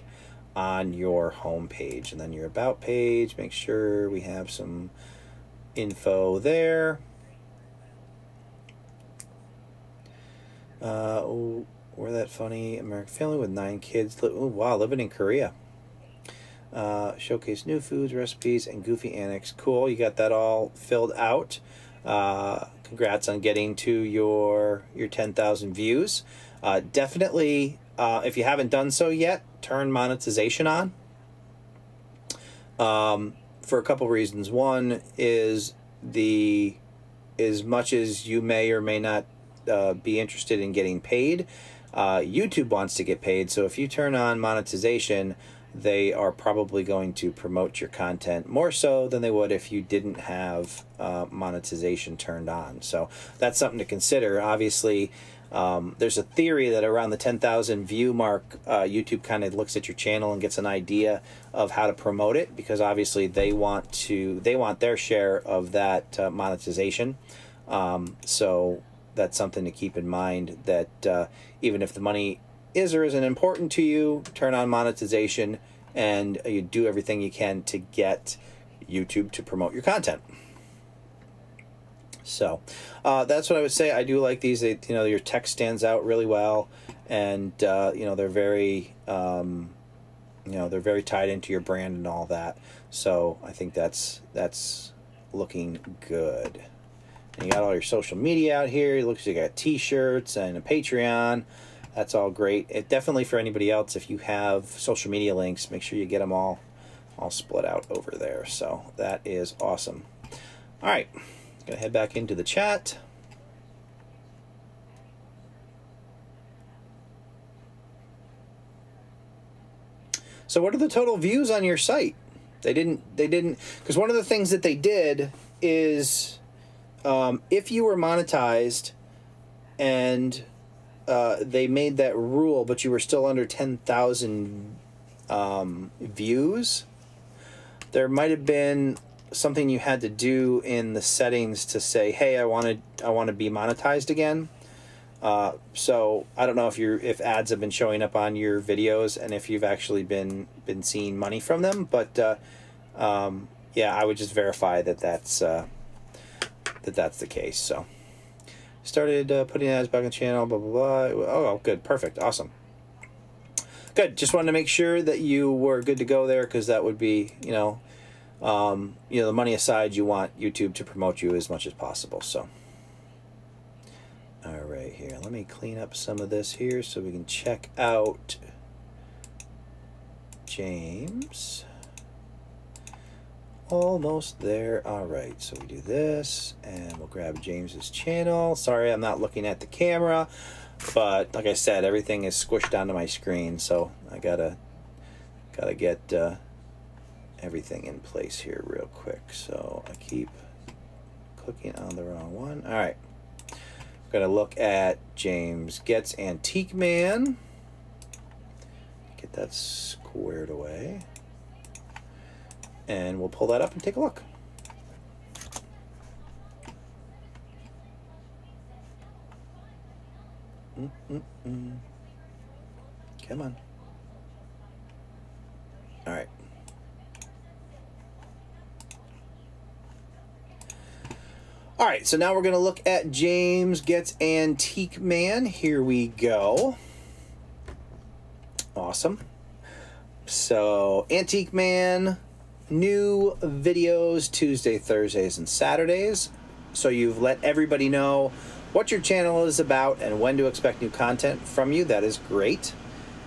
on your home page, and then your about page, make sure we have some info there. We're that funny American family with 9 kids. Oh wow, living in Korea. Showcase new foods, recipes, and goofy annex. Cool, you got that all filled out. Congrats on getting to your 10,000 views. Definitely, if you haven't done so yet, turn monetization on. For a couple reasons. One is as much as you may or may not be interested in getting paid, YouTube wants to get paid. So if you turn on monetization, they are probably going to promote your content more so than they would if you didn't have monetization turned on. So that's something to consider. Obviously, there's a theory that around the 10,000 view mark, YouTube kind of looks at your channel and gets an idea of how to promote it, because obviously they want their share of that monetization. So that's something to keep in mind, that even if the money is or isn't important to you, turn on monetization and you do everything you can to get YouTube to promote your content. So that's what I would say. I do like these. Your text stands out really well, and they're very they're very tied into your brand and all that. So I think that's looking good. And you got all your social media out here. It looks like you got t-shirts and a Patreon. That's all great. It definitely, for anybody else, if you have social media links, make sure you get them all split out over there. So that is awesome. All right, gonna head back into the chat. So what are the total views on your site? They didn't, because one of the things that they did is, if you were monetized and they made that rule, but you were still under 10,000 views, there might have been something you had to do in the settings to say, hey, I want to be monetized again. So I don't know if ads have been showing up on your videos and if you've actually been seeing money from them, but yeah, I would just verify that that's the case. So started putting ads back on the channel, blah blah blah. Oh, good, perfect, awesome, good. Just wanted to make sure that you were good to go there, because that would be, the money aside, you want YouTube to promote you as much as possible. So all right, here, let me clean up some of this here so we can check out James. Almost there. All right, so we do this and we'll grab James's channel. Sorry, I'm not looking at the camera, but like I said, everything is squished onto my screen, so I gotta get everything in place here real quick. So I keep clicking on the wrong one. All right, we're gonna look at James Gets Antique Man. Get that squared away. And we'll pull that up and take a look. Come on. All right. All right, so now we're going to look at James Gets Antique Man. Here we go. Awesome. So, Antique Man, new videos Tuesday, Thursdays, and Saturdays. So you've let everybody know what your channel is about and when to expect new content from you. That is great.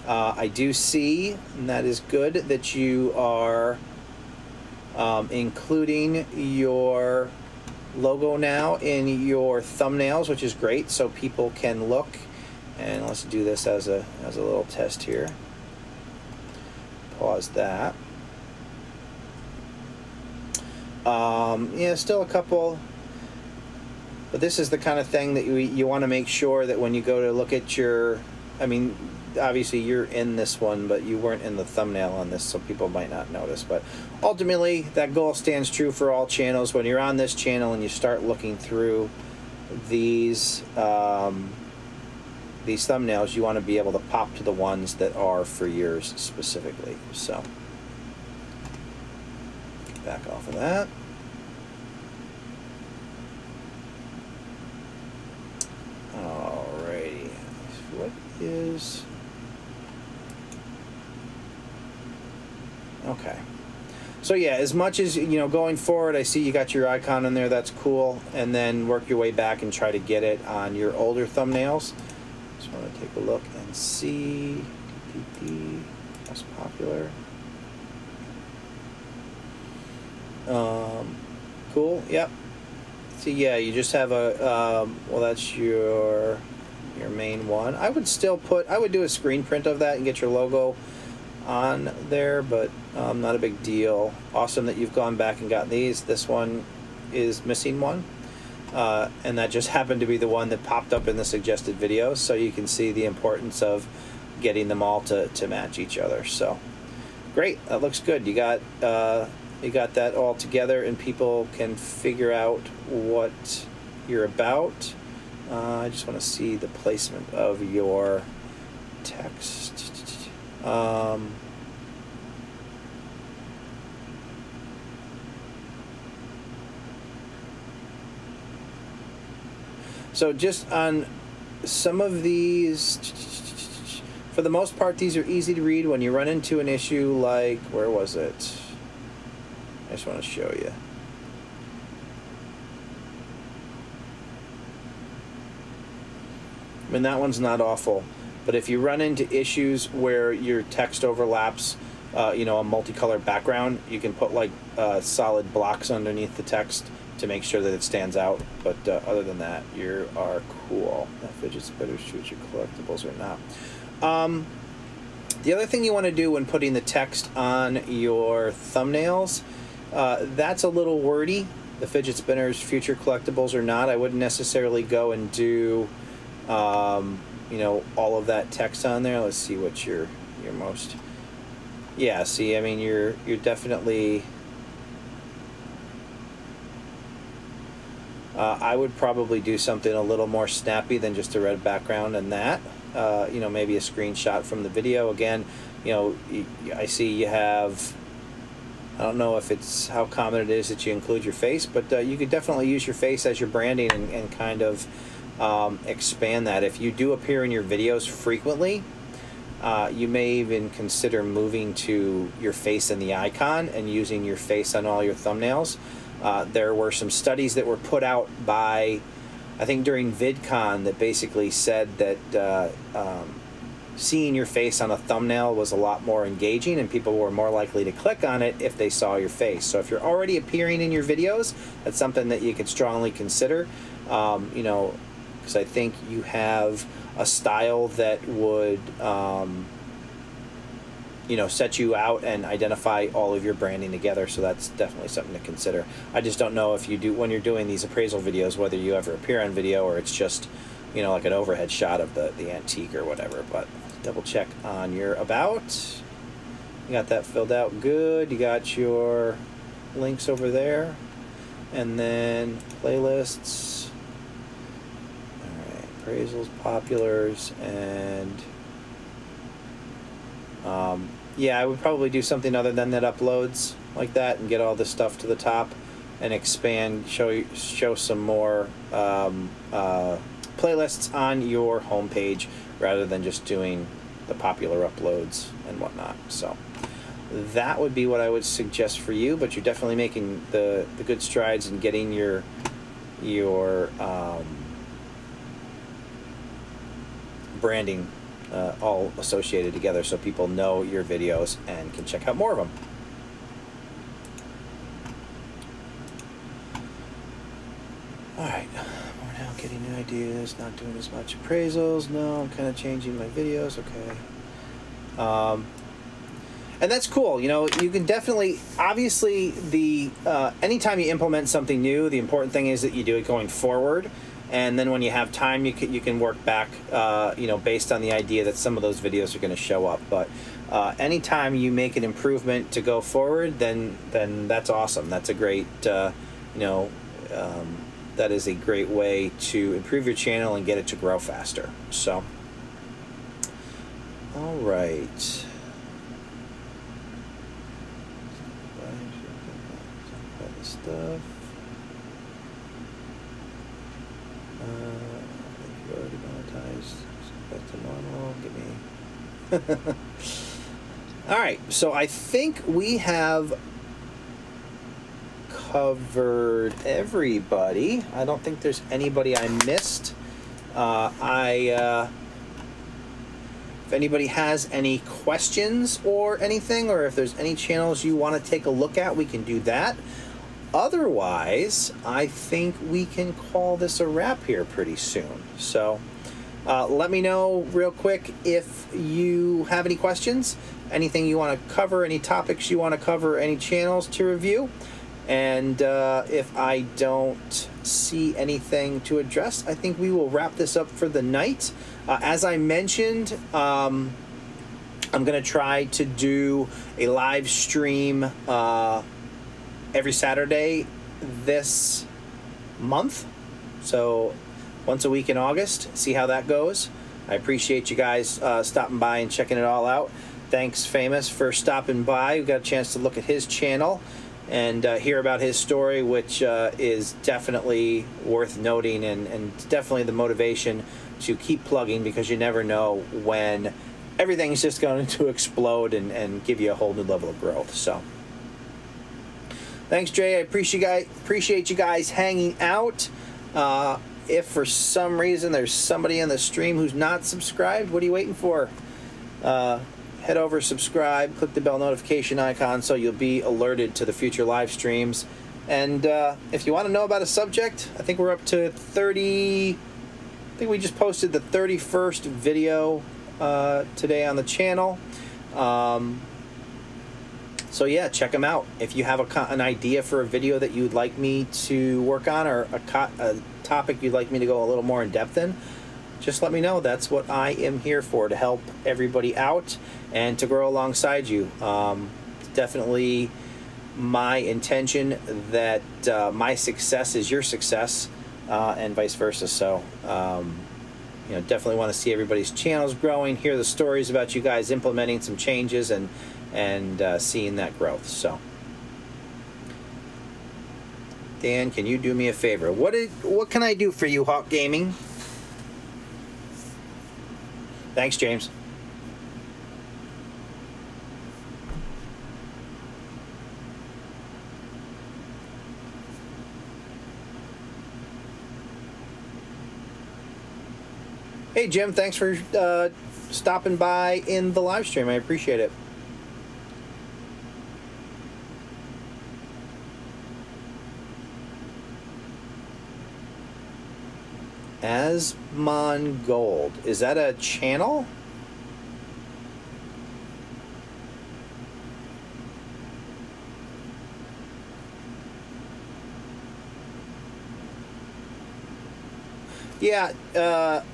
I do see, and that is good, that you are including your logo now in your thumbnails, which is great, so people can look. And let's do this as a little test here. Pause that. Yeah, still a couple, but this is the kind of thing that you want to make sure that when you go to look at your, I mean, obviously you're in this one, but you weren't in the thumbnail on this, so people might not notice. But ultimately, that goal stands true for all channels. When you're on this channel and you start looking through these thumbnails, you want to be able to pop to the ones that are for yours specifically. So back off of that. Alrighty, what is? Okay. So yeah, as much as, you know, going forward, I see you got your icon in there. That's cool. And then work your way back and try to get it on your older thumbnails. Just want to take a look and see. Most popular. Cool. Yep. So yeah, you just have a well, that's your main one. I would do a screen print of that and get your logo on there, but not a big deal. Awesome that you've gone back and gotten these. This one is missing one, and that just happened to be the one that popped up in the suggested videos, so you can see the importance of getting them all to match each other. So great, that looks good. You got that all together, and people can figure out what you're about. I just want to see the placement of your text. So just on some of these, for the most part, these are easy to read. When you run into an issue like, where was it? I just want to show you. I mean, that one's not awful, but if you run into issues where your text overlaps, you know, a multicolored background, you can put like solid blocks underneath the text to make sure that it stands out. But other than that, you are cool. That fidget spinners shoot your collectibles or not. The other thing you want to do when putting the text on your thumbnails, that's a little wordy. The fidget spinners, future collectibles or not. I wouldn't necessarily go and do, you know, all of that text on there. Let's see what your most. Yeah, see, I mean, you're definitely. I would probably do something a little more snappy than just a red background and that. You know, maybe a screenshot from the video. Again, you know, I see you have. I don't know if it's how common it is that you include your face, but you could definitely use your face as your branding and kind of expand that. If you do appear in your videos frequently, you may even consider moving to your face in the icon and using your face on all your thumbnails. There were some studies that were put out by, I think during VidCon, that basically said that seeing your face on a thumbnail was a lot more engaging and people were more likely to click on it if they saw your face. So if you're already appearing in your videos, that's something that you could strongly consider. You know, because I think you have a style that would, you know, set you out and identify all of your branding together. So that's definitely something to consider. I just don't know if you do, when you're doing these appraisal videos, whether you ever appear on video or it's just, you know, like an overhead shot of the antique or whatever. But double check on your about. You got that filled out good. You got your links over there. And then playlists. All right, appraisals, populars, and yeah, I would probably do something other than that uploads like that and get all this stuff to the top and expand, show some more playlists on your homepage rather than just doing the popular uploads and whatnot. So that would be what I would suggest for you, but you're definitely making the good strides in getting your branding all associated together so people know your videos and can check out more of them. Alright, we're now getting new ideas, not doing as much appraisals. No, I'm kind of changing my videos. Okay. And that's cool. You know, you can definitely, obviously, anytime you implement something new, the important thing is that you do it going forward. And then when you have time, you can work back, you know, based on the idea that some of those videos are going to show up. But anytime you make an improvement to go forward, then that's awesome. That's a great, you know, that is a great way to improve your channel and get it to grow faster. So, all right. Stuff. You already monetized. Back to normal. Give me. All right, so I think we have covered everybody. I don't think there's anybody I missed. If anybody has any questions or anything, or if there's any channels you want to take a look at, we can do that. Otherwise, I think we can call this a wrap here pretty soon. So let me know real quick if you have any questions, anything you want to cover, any topics you want to cover, any channels to review. And if I don't see anything to address, I think we will wrap this up for the night. As I mentioned, I'm going to try to do a live stream every Saturday this month. So once a week in August, see how that goes. I appreciate you guys stopping by and checking it all out. Thanks, Famous, for stopping by. We got a chance to look at his channel and hear about his story, which is definitely worth noting, and definitely the motivation to keep plugging, because you never know when everything's just going to explode and give you a whole new level of growth. So thanks, Jay. I appreciate you guys hanging out. If for some reason there's somebody in the stream who's not subscribed, what are you waiting for? Head over, subscribe, click the bell notification icon so you'll be alerted to the future live streams. And if you want to know about a subject, I think we're up to 30. I think we just posted the 31st video today on the channel. So yeah, check them out. If you have an idea for a video that you'd like me to work on, or a topic you'd like me to go a little more in depth in, just let me know. That's what I am here for, to help everybody out and to grow alongside you. It's definitely my intention that my success is your success, and vice versa. So, you know, definitely want to see everybody's channels growing, hear the stories about you guys implementing some changes and seeing that growth. So, Dan, can you do me a favor? What can I do for you, Hawk Gaming? Thanks, James. Hey, Jim, thanks for stopping by in the live stream. I appreciate it. Asmongold. Is that a channel? Yeah,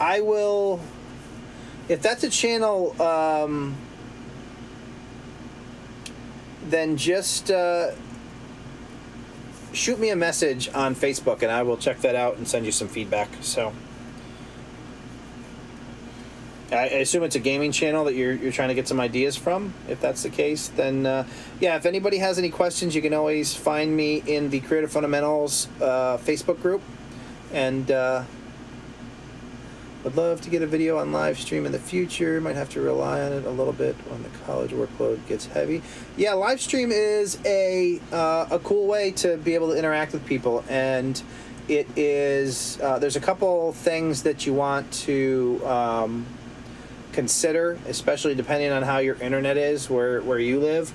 I will. If that's a channel, then just shoot me a message on Facebook, and I will check that out and send you some feedback. So, I assume it's a gaming channel that you're trying to get some ideas from. If that's the case, then yeah. If anybody has any questions, you can always find me in the Creative Fundamentals Facebook group, and would love to get a video on live stream in the future. Might have to rely on it a little bit when the college workload gets heavy. Yeah, live stream is a cool way to be able to interact with people, and it is. There's a couple things that you want to consider, especially depending on how your internet is where you live.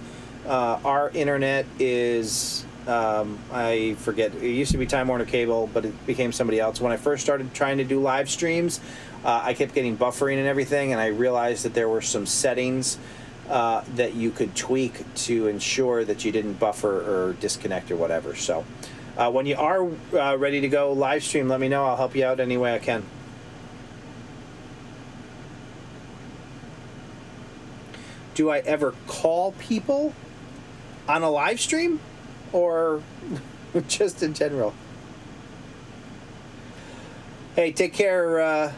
Our internet is. I forget, it used to be Time Warner Cable, but it became somebody else. When I first started trying to do live streams, I kept getting buffering and everything, and I realized that there were some settings that you could tweak to ensure that you didn't buffer or disconnect or whatever. So when you are ready to go live stream, let me know. I'll help you out any way I can. Do I ever call people on a live stream? Or just in general? Hey, take care,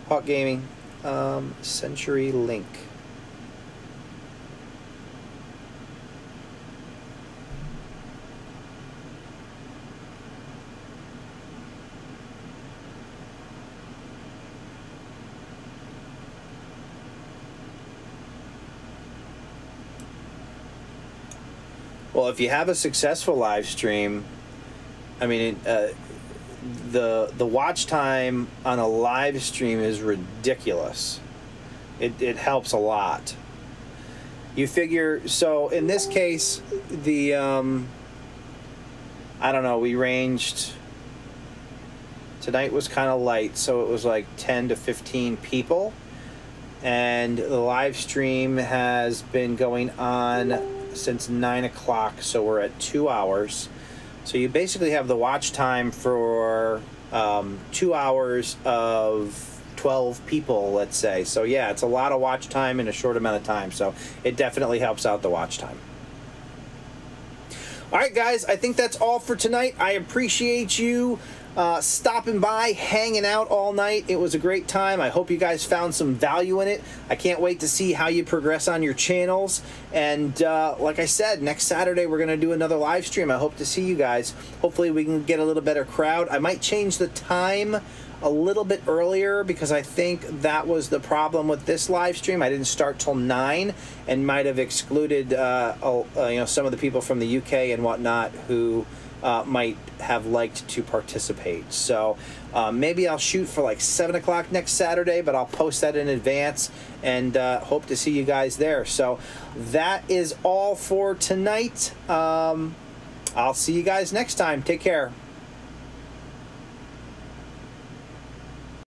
Hawk Gaming. Century Link. Well, if you have a successful live stream, I mean, the watch time on a live stream is ridiculous. It helps a lot. You figure, so in this case, the I don't know, we ranged, tonight was kind of light, so it was like 10 to 15 people, and the live stream has been going on since 9 o'clock, so we're at 2 hours. So you basically have the watch time for 2 hours of 12 people, let's say. So yeah, it's a lot of watch time in a short amount of time, so it definitely helps out the watch time. All right, guys, I think that's all for tonight. I appreciate you stopping by, hanging out all night. It was a great time. I hope you guys found some value in it. I can't wait to see how you progress on your channels. And like I said, next Saturday we're going to do another live stream. I hope to see you guys. Hopefully we can get a little better crowd. I might change the time a little bit earlier because I think that was the problem with this live stream. I didn't start till 9 and might have excluded you know, some of the people from the UK and whatnot who might have liked to participate. So maybe I'll shoot for like 7 o'clock next Saturday, but I'll post that in advance and hope to see you guys there. So that is all for tonight. I'll see you guys next time. Take care.